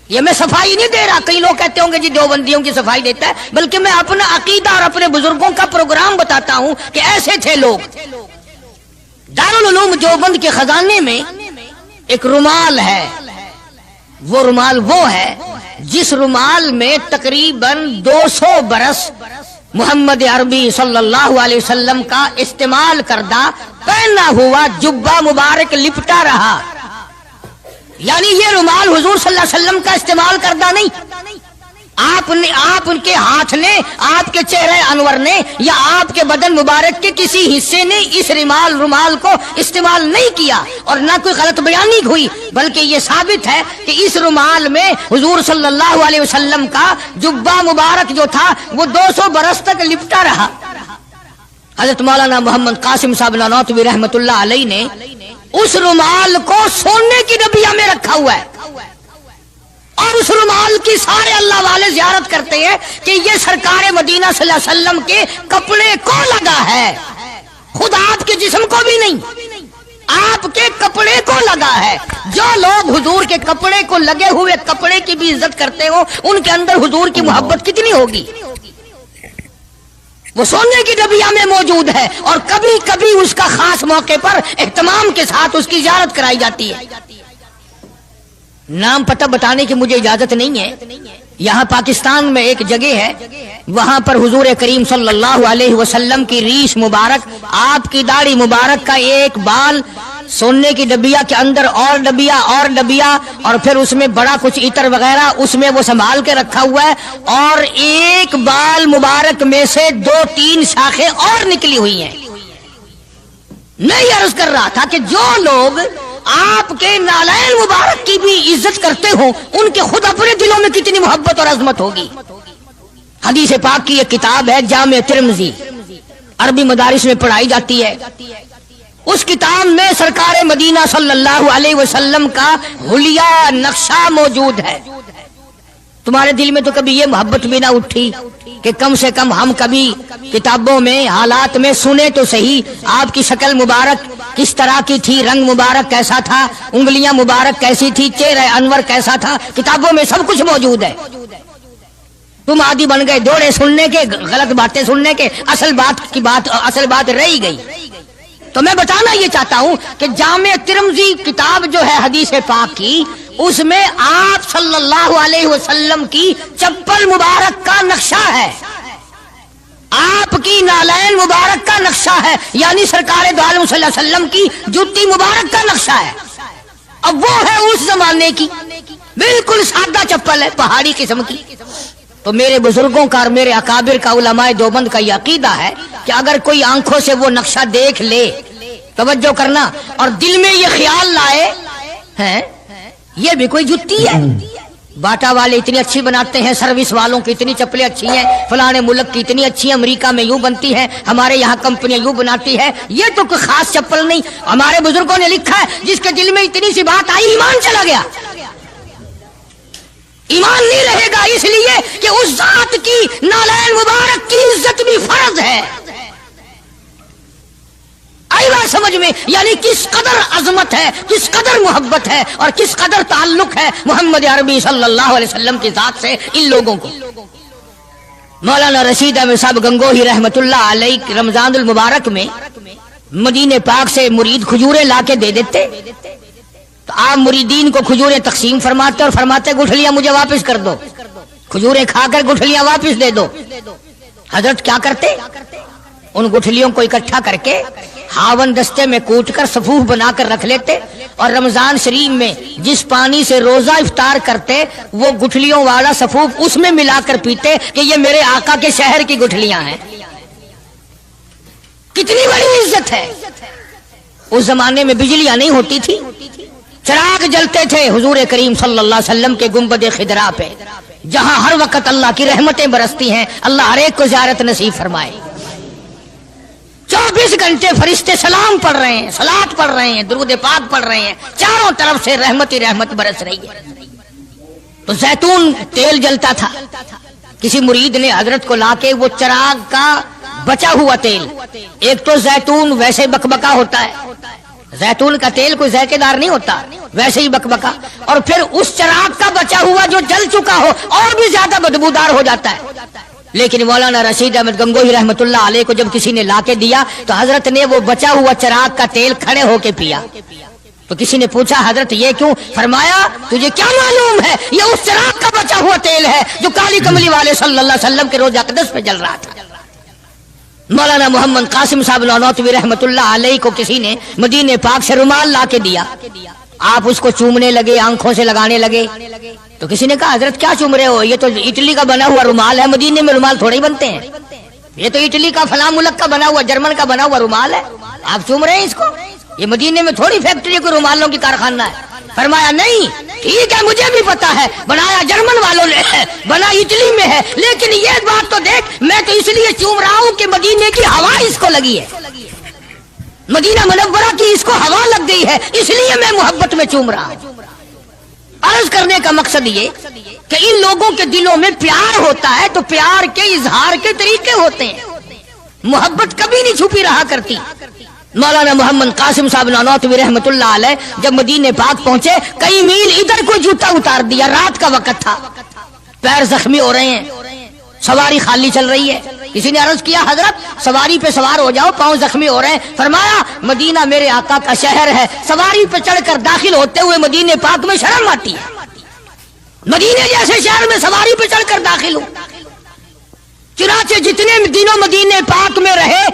E: یہ میں صفائی نہیں دے رہا، کئی لوگ کہتے ہوں گے جی دیوبندیوں کی صفائی دیتا ہے، بلکہ میں اپنا عقیدہ اور اپنے بزرگوں کا پروگرام بتاتا ہوں کہ ایسے تھے لوگ۔ دارالعلوم دیوبند کے خزانے میں ایک رومال ہے، وہ رومال وہ ہے جس رومال میں تقریباً 200 برس محمد عربی صلی اللہ علیہ وسلم کا استعمال کردہ پہنا ہوا جبہ مبارک لپٹا رہا. یعنی یہ رومال حضور صلی اللہ علیہ وسلم کا استعمال کردہ نہیں، آپ ان کے ہاتھ نے، آپ کے چہرے انور نے یا آپ کے بدن مبارک کے کسی حصے نے اس رومال کو استعمال نہیں کیا، اور نہ کوئی غلط بیانی ہوئی، بلکہ یہ ثابت ہے کہ اس رومال میں حضور صلی اللہ علیہ وسلم کا جبہ مبارک جو تھا وہ 200 برس تک لپٹا رہا. حضرت مولانا محمد قاسم صاحب نانوتوی رحمت اللہ علیہ نے اس رومال کو سونے کی ڈبیا میں رکھا ہوا ہے، اور اس رومال کی سارے اللہ والے زیارت کرتے ہیں کہ یہ سرکار مدینہ صلی اللہ علیہ وسلم کے کپڑے کو لگا ہے، خود آپ کے جسم کو بھی نہیں، آپ کے کپڑے کو لگا ہے. جو لوگ حضور کے کپڑے کو لگے ہوئے کپڑے کی بھی عزت کرتے ہو، ان کے اندر حضور کی محبت کتنی ہوگی. وہ سونے کی ڈبیا میں موجود ہے، اور کبھی کبھی اس کا خاص موقع پر اہتمام کے ساتھ اس کی زیارت کرائی جاتی ہے. نام پتہ بتانے کی مجھے اجازت نہیں ہے. یہاں پاکستان میں ایک جگہ ہے، وہاں پر حضور کریم صلی اللہ علیہ وسلم کی ریش مبارک، آپ کی داڑھی مبارک کا ایک بال سونے کی ڈبیا کے اندر اور ڈبیا اور پھر اس میں بڑا کچھ عطر وغیرہ اس میں وہ سنبھال کے رکھا ہوا ہے، اور ایک بال مبارک میں سے 2-3 شاخیں اور نکلی ہوئی ہیں. میں یہ عرض کر رہا تھا کہ جو لوگ آپ کے نالین مبارک کی بھی عزت کرتے ہوں، ان کے خود اپنے دلوں میں کتنی محبت اور عظمت ہوگی. حدیث پاک کی ایک کتاب ہے جامع ترمذی، عربی مدارس میں پڑھائی جاتی ہے. اس کتاب میں سرکار مدینہ صلی اللہ علیہ وسلم کا حلیہ نقشہ موجود ہے. تمہارے دل میں تو کبھی یہ محبت بھی نہ اٹھی کہ کم سے کم ہم کبھی کتابوں میں حالات میں سنے تو صحیح آپ کی شکل مبارک کس طرح کی تھی، رنگ مبارک کیسا تھا، انگلیاں مبارک کیسی تھی، چہرہ انور کیسا تھا. کتابوں میں سب کچھ موجود ہے. تم عادی بن گئے دوڑے سننے کے، غلط باتیں سننے کے، اصل بات رہی گئی. تو میں بتانا یہ چاہتا ہوں کہ جامع ترمذی کتاب جو ہے حدیث پاک کی، اس میں آپ صلی اللہ علیہ وسلم کی چپل مبارک کا نقشہ ہے، آپ کی نالین مبارک کا نقشہ ہے، یعنی سرکار دو عالم صلی اللہ علیہ وسلم کی جوتی مبارک کا نقشہ ہے. اب وہ ہے اس زمانے کی، بالکل سادہ چپل ہے، پہاڑی قسم کی. تو میرے بزرگوں کا اور میرے اکابر کا، علماء دیوبند کا یہ عقیدہ ہے کہ اگر کوئی آنکھوں سے وہ نقشہ دیکھ لے، توجہ کرنا، اور دل میں یہ خیال لائے ہیں یہ بھی کوئی جتی ہے، باٹا والے اتنی اچھی بناتے ہیں، سروس والوں کی اتنی چپلیں اچھی ہیں، فلانے ملک کی اتنی اچھی ہیں، امریکہ میں یوں بنتی ہے، ہمارے یہاں کمپنیاں یوں بناتی ہے، یہ تو کوئی خاص چپل نہیں. ہمارے بزرگوں نے لکھا ہے جس کے دل میں اتنی سی بات آئی ایمان چلا گیا. ایمان نہیں رہے گا، اس لیے کہ اس ذات کی نالین مبارک کی عزت بھی فرض ہے. آئی بات سمجھ میں؟ یعنی کس قدر عظمت ہے، کس قدر محبت ہے، اور کس قدر تعلق ہے محمد عربی صلی اللہ علیہ وسلم کی ذات سے ان لوگوں کو. مولانا رشید احمد صاحب گنگوہی رحمت اللہ علیہ رمضان المبارک میں مدینے پاک سے مرید کھجوریں لا کے دے دیتے، تو آپ مریدین کو کھجوریں تقسیم فرماتے اور فرماتے گٹھلیاں مجھے واپس کر دو، کھجوریں کھا کر گٹھلیاں واپس دے دو. حضرت کیا کرتے؟ ان گٹھلیوں کو اکٹھا کر کے ہاون دستے میں کوٹ کر صفوف بنا کر رکھ لیتے، اور رمضان شریف میں جس پانی سے روزہ افطار کرتے وہ گٹھلیوں والا صفوف اس میں ملا کر پیتے کہ یہ میرے آقا کے شہر کی گٹھلیاں ہیں. کتنی بڑی عزت ہے. اس زمانے میں بجلیاں نہیں ہوتی تھی، چراغ جلتے تھے حضور کریم صلی اللہ علیہ وسلم کے گنبد خضرا پہ، جہاں ہر وقت اللہ کی رحمتیں برستی ہیں. اللہ ہر ایک کو زیارت نصیب فرمائے. 24 گھنٹے فرشتے سلام پڑھ رہے ہیں، صلات پڑھ رہے ہیں، درود پاک پڑھ رہے ہیں، چاروں طرف سے رحمت ہی رحمت برس رہی ہے. تو زیتون تیل جلتا تھا، کسی مرید نے حضرت کو لا کے وہ چراغ کا بچا ہوا تیل، ایک تو زیتون ویسے بکبکا ہوتا ہے، زیتون کا تیل کوئی ذائقے دار نہیں ہوتا، ویسے ہی بکبکا، اور پھر اس چراغ کا بچا ہوا جو جل چکا ہو اور بھی زیادہ بدبودار ہو جاتا ہے. لیکن مولانا رشید احمد گنگوہی رحمت اللہ علیہ کو جب کسی نے لا کے دیا تو حضرت نے وہ بچا ہوا چراغ کا تیل کھڑے ہو کے پیا. تو کسی نے پوچھا حضرت یہ کیوں؟ فرمایا تجھے کیا معلوم ہے یہ اس چراغ کا بچا ہوا تیل ہے جو کالی کملی والے صلی اللہ علیہ وسلم کے روضہ اقدس پہ جل رہا تھا۔ مولانا محمد قاسم صاحب نانوتوی رحمت اللہ علیہ کو کسی نے مدینے پاک سے رومال لا کے دیا، آپ اس کو چومنے لگے، آنکھوں سے لگانے لگے، تو کسی نے کہا حضرت کیا چوم رہے ہو؟ یہ تو اٹلی کا بنا ہوا رومال ہے، مدینے میں رومال تھوڑے ہی بنتے ہیں، یہ تو اٹلی کا فلاں ملک کا بنا ہوا، جرمن کا بنا ہوا رومال ہے، آپ چوم رہے ہیں اس کو؟ یہ مدینے میں تھوڑی فیکٹری کوئی رومالوں کی کارخانہ ہے۔ فرمایا نہیں ٹھیک ہے مجھے بھی پتا ہے بنایا جرمن والوں نے ہے، بنا اٹلی میں ہے، لیکن یہ بات تو دیکھ میں تو اس لیے چوم رہا ہوں کہ مدینے کی ہوا اس کو لگی ہے، مدینہ منورہ کی اس کو ہوا لگ گئی ہے، اس لیے میں محبت میں چوم رہا ہوں۔ عرض کرنے کا مقصد یہ کہ ان لوگوں کے دلوں میں پیار ہوتا ہے تو پیار کے اظہار کے طریقے ہوتے ہیں، محبت کبھی نہیں چھپی رہا کرتی۔ مولانا محمد قاسم صاحب نانوتوی رحمت اللہ علیہ جب مدینے پاک پہنچے کئی میل ادھر کو جوتا اتار دیا، رات کا وقت تھا، پیر زخمی ہو رہے ہیں، سواری خالی چل رہی ہے، کسی نے عرض کیا حضرت سواری پہ سوار ہو جاؤ، پاؤں زخمی ہو رہے ہیں۔ فرمایا مدینہ میرے آقا کا شہر ہے، سواری پہ چڑھ کر داخل ہوتے ہوئے مدینے پاک میں شرم آتی ہے، مدینے جیسے شہر میں سواری پہ چڑھ کر داخل ہوں۔ چنانچہ جتنے دنوں مدینے پاک میں رہے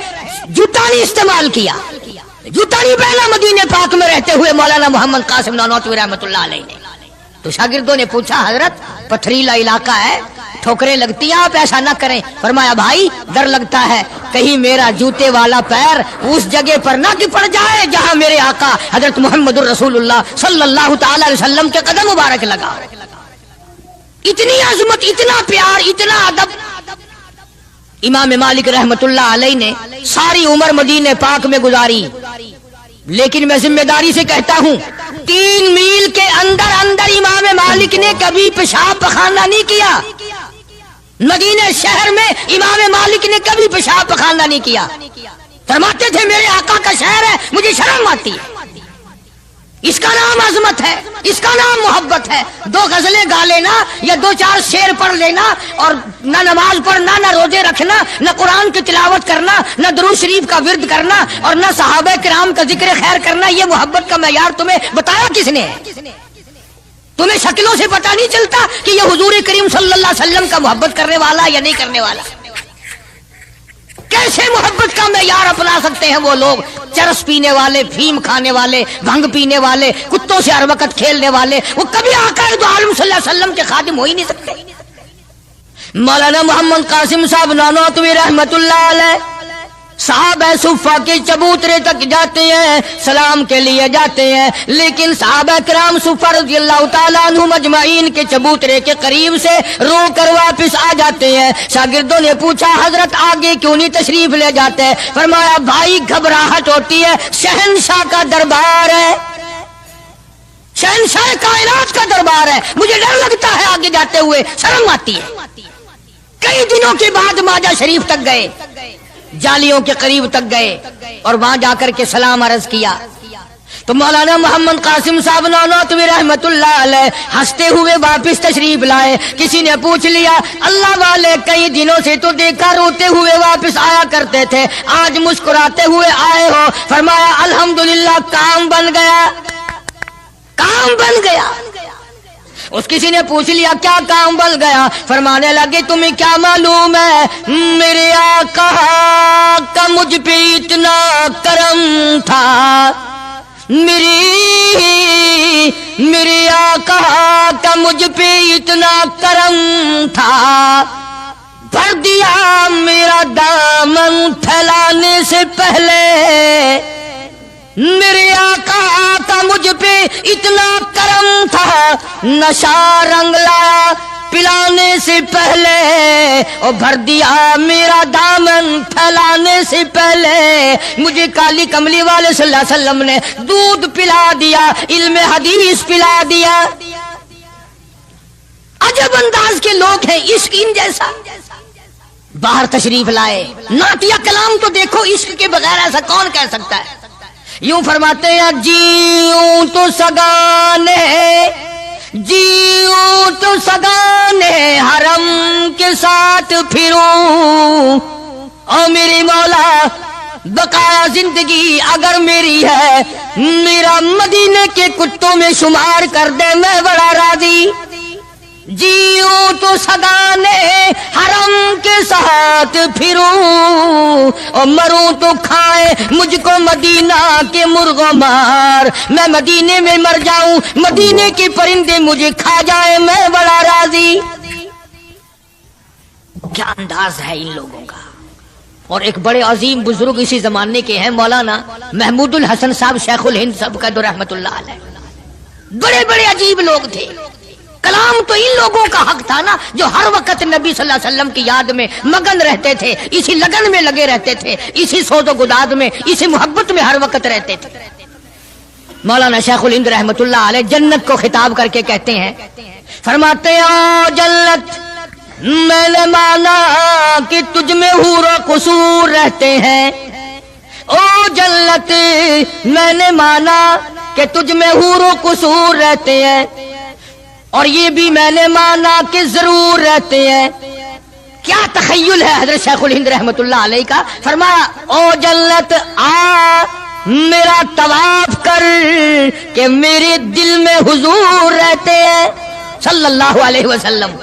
E: جوتا نہیں استعمال کیا، جوتا نہیں پہنا مدینے پاک میں رہتے ہوئے مولانا محمد قاسم نانوتوی رحمت اللہ علیہ نے۔ تو شاگردوں نے پوچھا حضرت پتھریلا علاقہ ہے، ٹھوکریں لگتی ہیں، آپ ایسا نہ کریں۔ فرمایا بھائی ڈر لگتا ہے کہیں میرا جوتے والا پیر اس جگہ پر نہ کہ پڑ جائے جہاں میرے آقا حضرت محمد الرسول اللہ صلی اللہ تعالی علیہ وسلم کے قدم مبارک لگا۔ اتنی عظمت، اتنا پیار، اتنا ادب۔ امام مالک رحمت اللہ علیہ نے ساری عمر مدینے پاک میں گزاری، لیکن میں ذمہ داری سے کہتا ہوں 3 میل کے اندر اندر امام مالک نے کبھی پیشاب پخانہ نہیں کیا، مدینے شہر میں امام مالک نے کبھی پیشاب پخانہ نہیں کیا۔ فرماتے تھے میرے آقا کا شہر ہے مجھے شرم آتی ہے، اس کا نام عظمت ہے، اس کا نام محبت ہے۔ 2 غزلیں گا لینا یا 2-4 شعر پڑھ لینا اور نہ نماز پڑھنا، نہ روزے رکھنا، نہ قرآن کی تلاوت کرنا، نہ درود شریف کا ورد کرنا اور نہ صحابہ کرام کا ذکر خیر کرنا، یہ محبت کا معیار تمہیں بتایا کس نے ہے؟ تمہیں شکلوں سے پتہ نہیں چلتا کہ یہ حضور کریم صلی اللہ علیہ وسلم کا محبت کرنے والا یا نہیں کرنے والا؟ کیسے محبت کا معیار اپنا سکتے ہیں وہ لوگ چرس پینے والے، فیم کھانے والے، بھنگ پینے والے، کتوں سے ہر وقت کھیلنے والے، وہ کبھی آقا دو عالم صلی اللہ علیہ وسلم کے خادم ہو ہی نہیں سکتے۔ مولانا محمد قاسم صاحب نانوتوی رحمت اللہ علیہ صحابہ صفہ کے چبوترے تک جاتے ہیں، سلام کے لیے جاتے ہیں، لیکن صحابہ کرام صفہ رضی اللہ تعالیٰ عنہ مجمعین کے چبوترے کے قریب سے رو کر واپس آ جاتے ہیں۔ شاگردوں نے پوچھا حضرت آگے کیوں نہیں تشریف لے جاتے؟ فرمایا بھائی گھبراہٹ ہوتی ہے، شہنشاہ کا دربار ہے، شہنشاہ کائنات کا دربار ہے، مجھے ڈر لگتا ہے آگے جاتے ہوئے، شرم آتی ہے۔ کئی دنوں کے بعد ماجہ شریف تک گئے، جالیوں کے قریب تک گئے اور وہاں جا کر کے سلام عرض کیا تو مولانا محمد قاسم صاحب نانوتوی رحمت اللہ علیہ ہنستے ہوئے واپس تشریف لائے۔ کسی نے پوچھ لیا اللہ والے کئی دنوں سے تو دیکھا روتے ہوئے واپس آیا کرتے تھے، آج مسکراتے ہوئے آئے ہو؟ فرمایا الحمدللہ کام بن گیا، کام بن گیا۔ اس کسی نے پوچھ لیا کیا کام بن گیا؟ فرمانے لگے تمہیں کیا معلوم ہے میرے آقا کا مجھ پہ اتنا کرم تھا، میرے آقا کا مجھ پہ اتنا کرم تھا، بھر دیا میرا دامن پھیلانے سے پہلے، میرے آقا کا مجھ پہ اتنا کرم تھا، نشہ رنگ لایا پلانے سے پہلے، اور بھر دیا میرا دامن پھیلانے سے پہلے، مجھے کالی کملی والے صلی اللہ علیہ وسلم نے دودھ پلا دیا، علم حدیث پلا دیا۔ عجب انداز کے لوگ ہیں، عشق ان جیسا۔ باہر تشریف لائے، نعتیہ کلام تو دیکھو، عشق کے بغیر ایسا کون کہہ سکتا ہے؟ یوں فرماتے ہیں جیوں تو سگانے، جیوں تو سگانے حرم کے ساتھ پھروں، او میری مولا بقایا زندگی اگر میری ہے میرا مدینے کے کتوں میں شمار کر دے میں بڑا راضی، جیوں تو سگانے حرم کے ساتھ پھروں اور مروں تو کھائے مجھ کو مدینہ کے مرغ مار، میں مدینے میں مر جاؤں مدینے کے پرندے مجھے کھا جائیں میں بڑا راضی۔ کیا انداز ہے ان لوگوں کا۔ اور ایک بڑے عظیم بزرگ اسی زمانے کے ہیں مولانا محمود الحسن صاحب شیخ الہند صاحب قدر رحمت اللہ علیہ، بڑے بڑے عجیب لوگ تھے۔ کلام تو ان لوگوں کا حق تھا نا جو ہر وقت نبی صلی اللہ علیہ وسلم کی یاد میں مگن رہتے تھے، اسی لگن میں لگے رہتے تھے، اسی سوز و گداد میں، اسی محبت میں ہر وقت رہتے تھے۔ مولانا شیخ الہند رحمت اللہ علیہ جنت کو خطاب کر کے کہتے ہیں، فرماتے ہیں او جنت میں نے مانا کہ تجھ میں حور و قصور رہتے ہیں، او جنت میں نے مانا کہ تجھ میں حور و قصور رہتے ہیں، اور یہ بھی میں نے مانا کہ ضرور رہتے ہیں۔ کیا تخیل ہے حضرت شیخ الہند رحمت اللہ علیہ کا۔ فرمایا او جنت آ میرا طواف کر کہ میرے دل میں حضور رہتے ہیں صلی اللہ علیہ وسلم۔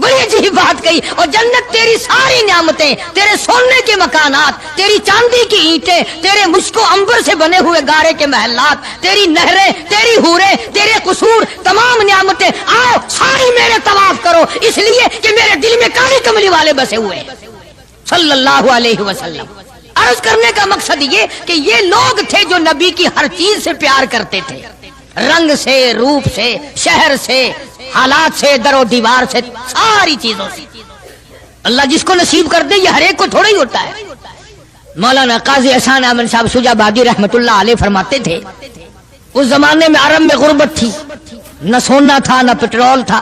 E: بڑی عجیب بات کہی۔ اور جنت تیری ساری نعمتیں، تیرے سونے کے مکانات، تیری چاندی کی اینٹیں، تیرے مشک و عنبر سے بنے ہوئے گارے کے محلات، تیری نہریں، تیری حوریں، تیرے قصور، تمام نعمتیں، آؤ ساری میرے طواف کرو، اس لیے کہ میرے دل میں کالی کملی والے بسے ہوئے ہیں صلی اللہ علیہ وسلم۔ عرض کرنے کا مقصد یہ کہ یہ لوگ تھے جو نبی کی ہر چیز سے پیار کرتے تھے، رنگ سے، روپ سے، شہر سے، حالات سے، در و دیوار سے، ساری چیزوں سے۔ اللہ جس کو نصیب کر دے یہ ہر ایک کو تھوڑا ہی ہوتا ہے۔ مولانا قاضی احسان احمد صاحب شجاع آبادی رحمت اللہ علیہ فرماتے تھے اس زمانے میں عرب میں غربت تھی، نہ سونا تھا نہ پٹرول تھا،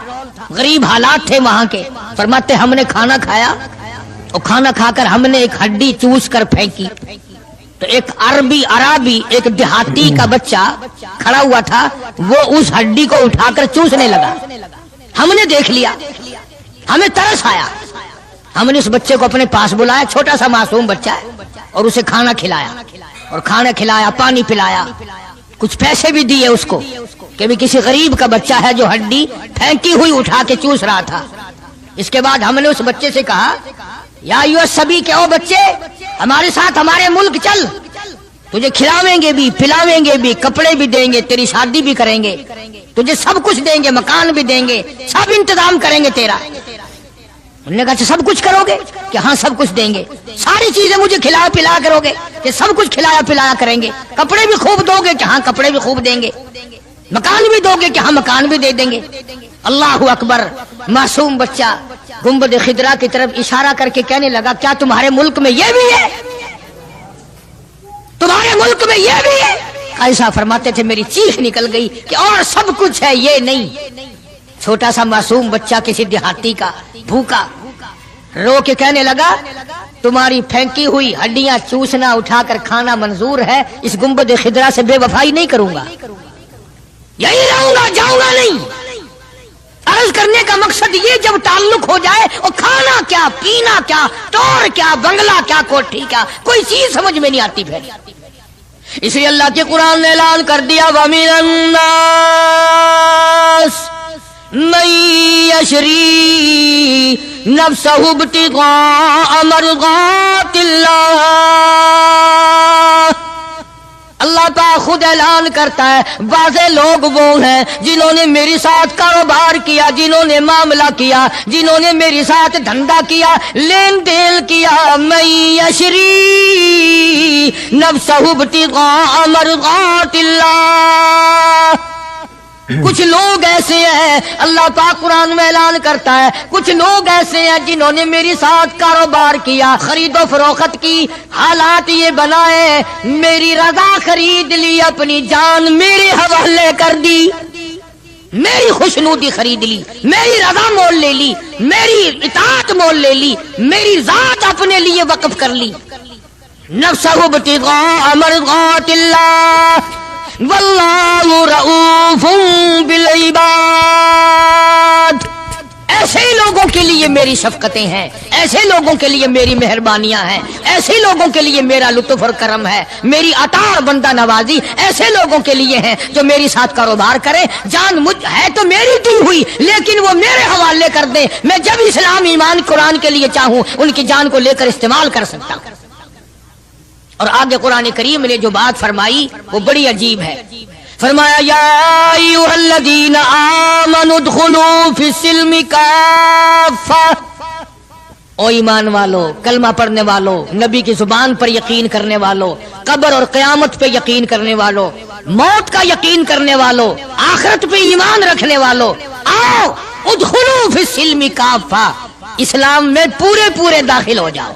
E: غریب حالات تھے وہاں کے۔ فرماتے ہم نے کھانا کھایا اور کھانا کھا کر ہم نے ایک ہڈی چوس کر پھینکی تو ایک عربی ایک دیہاتی کا بچہ کھڑا ہوا تھا، وہ اس ہڈی کو اٹھا کر چوسنے لگا۔ ہم نے دیکھ لیا، ہمیں ترس آیا، ہم نے اس بچے کو اپنے پاس بلایا، چھوٹا سا معصوم بچہ ہے، اور اسے کھانا کھلایا، اور کھانا کھلایا، پانی پلایا، کچھ پیسے بھی دیے اس کو کہ بھی کسی غریب کا بچہ ہے جو ہڈی پھینکی ہوئی اٹھا کے چوس رہا تھا۔ اس کے بعد ہم نے اس بچے سے کہا یا ایھا الصبی کہ او بچے ہمارے ساتھ ہمارے ملک چل، تجھے کھلاویں گے بھی، پلاویں گے بھی، کپڑے بھی دیں گے، تیری شادی بھی کریں گے، تجھے سب کچھ دیں گے، مکان بھی دیں گے، سب انتظام کریں گے تیرا۔ انہوں نے کہا سب کچھ کرو گے کہ ہاں سب کچھ دیں گے، ساری چیزیں مجھے کھلایا پلایا کرو گے کہ سب کچھ کھلایا پلایا کریں گے، کپڑے بھی خوب دو گے کہ ہاں کپڑے بھی خوب دیں گے، مکان بھی دو گے کہ ہاں مکان بھی دے دیں گے۔ اللہ اکبر۔ معصوم بچہ گنبد خضرا کی طرف اشارہ کر کے کہنے لگا کیا تمہارے ملک میں یہ بھی ہے؟ تمہارے ملک میں یہ بھی ہے؟ ایسا فرماتے تھے میری چیخ نکل گئی کہ اور سب کچھ ہے یہ نہیں۔ چھوٹا سا معصوم بچہ کسی دیہاتی کا بھوکا رو کے کہنے لگا تمہاری پھینکی ہوئی ہڈیاں چوسنا اٹھا کر کھانا منظور ہے، اس گنبد خضرا سے بے وفائی نہیں کروں گا، یہی رہوں گا، جاؤں گا نہیں۔ عرض کرنے کا مقصد یہ جب تعلق ہو جائے اور کھانا کیا، پینا کیا، ٹور کیا، بنگلہ کیا، کوٹھی کیا، کوئی چیز سمجھ میں نہیں آتی پھر۔ اس لیے اللہ کے قرآن نے اعلان کر دیا وَمِنَ النَّاسِ مَن يَشْرِي نَفْسَهُ ابْتِغَاءَ مَرْضَاتِ اللَّهِ۔ اللہ پاک خود اعلان کرتا ہے بعض لوگ وہ ہیں جنہوں نے میرے ساتھ کاروبار کیا، جنہوں نے معاملہ کیا، جنہوں نے میرے ساتھ دھندا کیا، لین دین کیا، من یشری نفسہ ابتغاء مرضات اللہ۔ کچھ لوگ ایسے ہیں، اللہ پاک قرآن میں اعلان کرتا ہے کچھ لوگ ایسے ہیں جنہوں نے میری ساتھ کاروبار کیا، خرید و فروخت کی، حالات یہ بنائے، میری رضا خرید لی، اپنی جان میرے حوالے کر دی، میری خوشنودی خرید لی، میری رضا مول لے لی، میری اطاعت مول لے لی، میری ذات اپنے لیے وقف کر لی۔ نفسہ ابتغاء مرضات اللہ واللہ رؤوف بالعباد۔ اے ایسے لوگوں کے لیے میری شفقتیں ہیں، ایسے لوگوں کے لیے میری مہربانیاں ہیں، ایسے لوگوں کے لیے میرا لطف اور کرم ہے، میری عطا اور بندہ نوازی ایسے لوگوں کے لیے ہیں جو میری ساتھ کاروبار کریں، جان مجھ ہے تو میری دی ہوئی لیکن وہ میرے حوالے کر دیں، میں جب اسلام ایمان قرآن کے لیے چاہوں ان کی جان کو لے کر استعمال کر سکتا ہوں۔ اور آگے قرآن کریم نے جو بات فرمائی وہ بڑی عجیب ہے، فرمایا یا ایھا الذین آمنوا ادخلوا فی السلم کافہ، او ایمان والو، کلمہ پڑھنے والو، نبی کی زبان پر یقین کرنے والو، قبر اور قیامت پہ یقین کرنے والو، موت کا یقین کرنے والو، آخرت پہ ایمان رکھنے والو، آؤ ادخلوا فی السلم کافہ، اسلام میں پورے پورے داخل ہو جاؤ۔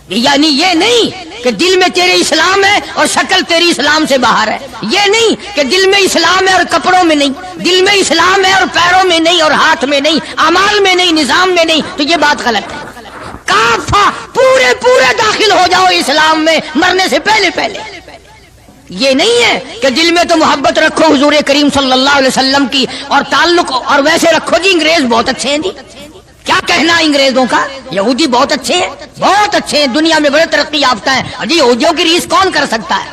E: یعنی یہ نہیں کہ دل میں تیرے اسلام ہے اور شکل تیری اسلام سے باہر ہے، یہ نہیں کہ دل میں اسلام ہے اور کپڑوں میں نہیں، دل میں اسلام ہے اور پیروں میں نہیں اور ہاتھ میں نہیں، اعمال میں نہیں، نظام میں نہیں، تو یہ بات غلط ہے۔ کافہ، پورے پورے داخل ہو جاؤ اسلام میں مرنے سے پہلے پہلے۔ یہ نہیں ہے کہ دل میں تو محبت رکھو حضور کریم صلی اللہ علیہ وسلم کی اور تعلق، اور ویسے رکھو جی انگریز بہت اچھے ہیں جی، کیا کہنا انگریزوں کا، یہودی بہت اچھے ہیں، بہت اچھے ہیں، دنیا میں بڑے ترقی یافتہ ہیں، جی یہودیوں کی ریس کون کر سکتا ہے؟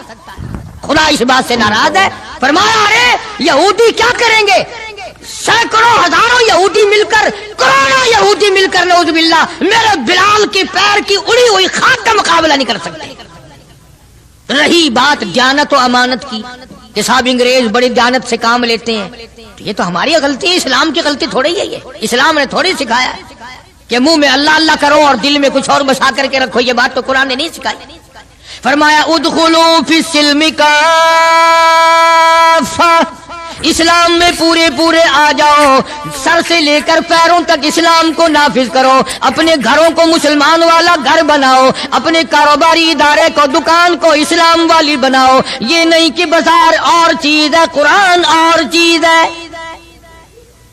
E: خدا اس بات سے ناراض ہے، فرمایا ارے یہودی کیا کریں گے، سینکڑوں ہزاروں یہودی مل کر، کروڑوں یہودی مل کر نعوذ باللہ میرے بلال کی پیر کی اڑی ہوئی خاک کا مقابلہ نہیں کر سکتے۔ رہی بات دیانت و امانت کی کہ صاحب انگریز بڑی دیانت سے کام لیتے ہیں، تو یہ تو ہماری غلطی ہے، اسلام کی غلطی تھوڑی ہے، یہ اسلام نے تھوڑی سکھایا ہے کہ منہ میں اللہ اللہ کرو اور دل میں کچھ اور بسا کر کے رکھو، یہ بات تو قرآن نے نہیں سکھائی۔ فرمایا ادخلوا فی السلم کافہ، اسلام میں پورے پورے آ جاؤ، سر سے لے کر پیروں تک اسلام کو نافذ کرو، اپنے گھروں کو مسلمان والا گھر بناؤ، اپنے کاروباری ادارے کو، دکان کو اسلام والی بناؤ، یہ نہیں کہ بازار اور چیز ہے قرآن اور چیز ہے۔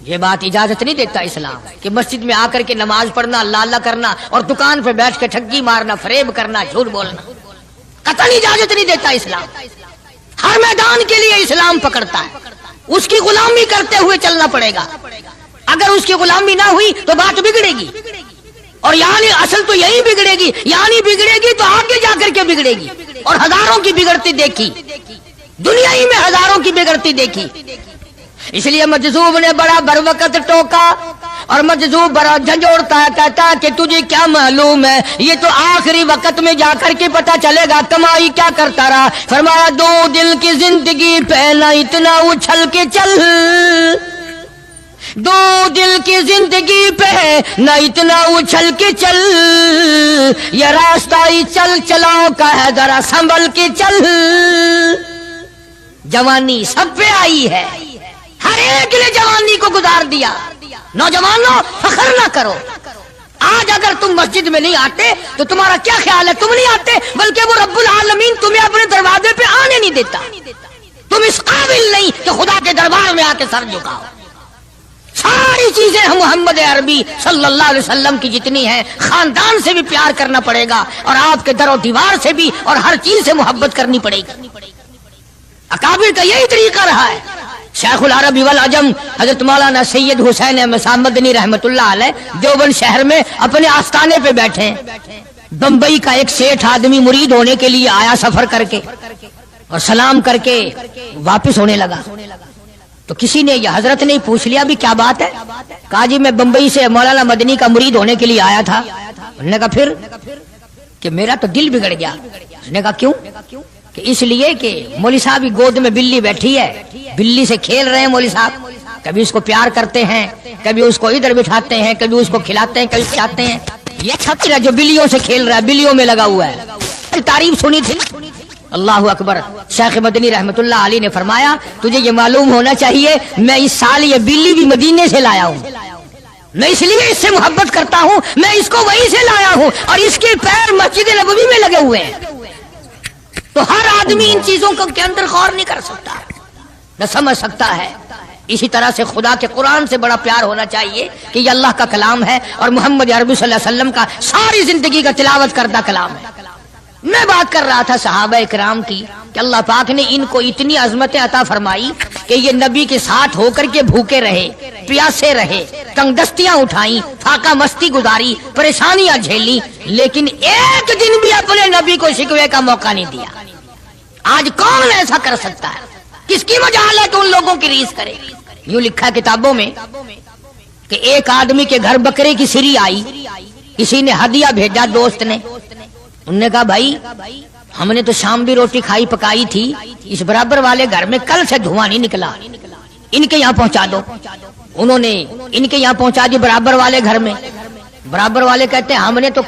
E: یہ بات اجازت نہیں دیتا اسلام کہ مسجد میں آ کر کے نماز پڑھنا، اللہ اللہ کرنا اور دکان پہ بیٹھ کے ٹھگی مارنا، فریب کرنا، جھوٹ بولنا، قطعی اجازت نہیں دیتا اسلام۔ ہر میدان کے لیے اسلام پکڑتا ہے، اس کی غلامی کرتے ہوئے چلنا پڑے گا، اگر اس کی غلامی نہ ہوئی تو بات بگڑے گی، اور یعنی اصل تو یہی بگڑے گی، یعنی بگڑے گی تو آگے جا کر کے بگڑے گی، اور ہزاروں کی بگڑتی دیکھی، دنیا ہی میں ہزاروں کی بگڑتی دیکھی۔ اس لیے مجذوب نے بڑا بر وقت ٹوکا، اور مجذوب بڑا جھنجھوڑتا ہے، کہتا کہ تجھے کیا معلوم ہے، یہ تو آخری وقت میں جا کر کے پتہ چلے گا کمائی کیا کرتا رہا۔ فرمایا دو دل کی زندگی پہ نہ اتنا اچھل کے چل، دو دل کی زندگی پہ نہ اتنا اچھل کے چل، یہ راستہ ہی چل چلاؤ کا ہے ذرا سنبھل کے چل۔ جوانی سب پہ آئی ہے، ہر ایک نے جوانی کو گزار دیا۔ نوجوانوں فخر نہ کرو، آج اگر تم مسجد میں نہیں آتے تو تمہارا کیا خیال ہے، تم نہیں آتے بلکہ وہ رب العالمین تمہیں اپنے دروازے پہ آنے نہیں دیتا، تم اس قابل نہیں کہ خدا کے دربار میں آ کے سر جھکاؤ۔ ساری چیزیں ہم محمد عربی صلی اللہ علیہ وسلم کی جتنی ہیں، خاندان سے بھی پیار کرنا پڑے گا، اور آپ کے در و دیوار سے بھی، اور ہر چیز سے محبت کرنی پڑے گی۔ اکابر کا یہی طریقہ رہا ہے۔ شیخ العرب والعجم حضرت مولانا سید حسین احمد مدنی رحمت اللہ علیہ دیوبند شہر میں اپنے آستانے پہ بیٹھے ہیں، بمبئی کا ایک سیٹھ آدمی مرید ہونے کے لیے آیا سفر کر کے، اور سلام کر کے واپس ہونے لگا، تو کسی نے، یہ حضرت نے پوچھ لیا بھی کیا بات ہے، کہا جی میں بمبئی سے مولانا مدنی کا مرید ہونے کے لیے آیا تھا۔ انہوں نے کہا پھر، کہ میرا تو دل بگڑ گیا۔ اس نے کہا کیوں؟ کہ اس لیے کہ مولوی صاحب کی گود میں بلی بیٹھی ہے، بلی سے کھیل رہے ہیں مولوی صاحب، کبھی اس کو پیار کرتے ہیں، کبھی اس کو ادھر بٹھاتے ہیں، کبھی اس کو کھلاتے ہیں، کبھی کھلاتے ہیں، یہ چھپرا جو بلیوں سے کھیل رہا ہے، بلیوں میں لگا ہوا ہے۔ تعریف سنی تھی، اللہ اکبر۔ شیخ مدنی رحمت اللہ علیہ نے فرمایا تجھے یہ معلوم ہونا چاہیے میں اس سال یہ بلی بھی مدینے سے لایا ہوں، میں اس لیے اس سے محبت کرتا ہوں، میں اس کو وہیں سے لایا ہوں، اور اس کے پیر مسجد نبوی میں لگے ہوئے ہیں۔ تو ہر آدمی ان چیزوں کو کے اندر غور نہیں کر سکتا، نہ سمجھ سکتا ہے۔ اسی طرح سے خدا کے قرآن سے بڑا پیار ہونا چاہیے کہ یہ اللہ کا کلام ہے، اور محمد عربی صلی اللہ علیہ وسلم کا ساری زندگی کا تلاوت کردہ کلام ہے۔ میں بات کر رہا تھا صحابہ اکرام کی، کہ اللہ پاک نے ان کو اتنی عظمتیں عطا فرمائی کہ یہ نبی کے ساتھ ہو کر کے بھوکے رہے، پیاسے رہے، تنگ دستیاں اٹھائیں، فاقہ مستی گزاری، پریشانیاں جھیلی، لیکن ایک دن بھی اپنے نبی کو شکوے کا موقع نہیں دیا۔ آج کون ایسا کر سکتا ہے؟ کس کی مجال ہے کہ ان لوگوں کی ریس کرے؟ یوں لکھا کتابوں میں کہ ایک آدمی کے گھر بکرے کی سری آئی، کسی نے ہدیہ بھیجا دوست نے، انہوں نے کہا بھائی ہم نے تو شام بھی روٹی کھائی پکائی تھی، اس برابر والے گھر میں کل سے دھواں نہیں نکلا، ان کے یہاں پہنچا دو۔ انہوں نے ان کے یہاں پہنچا دی برابر والے گھر میں، برابر والے کہتے ہیں ہم نے تو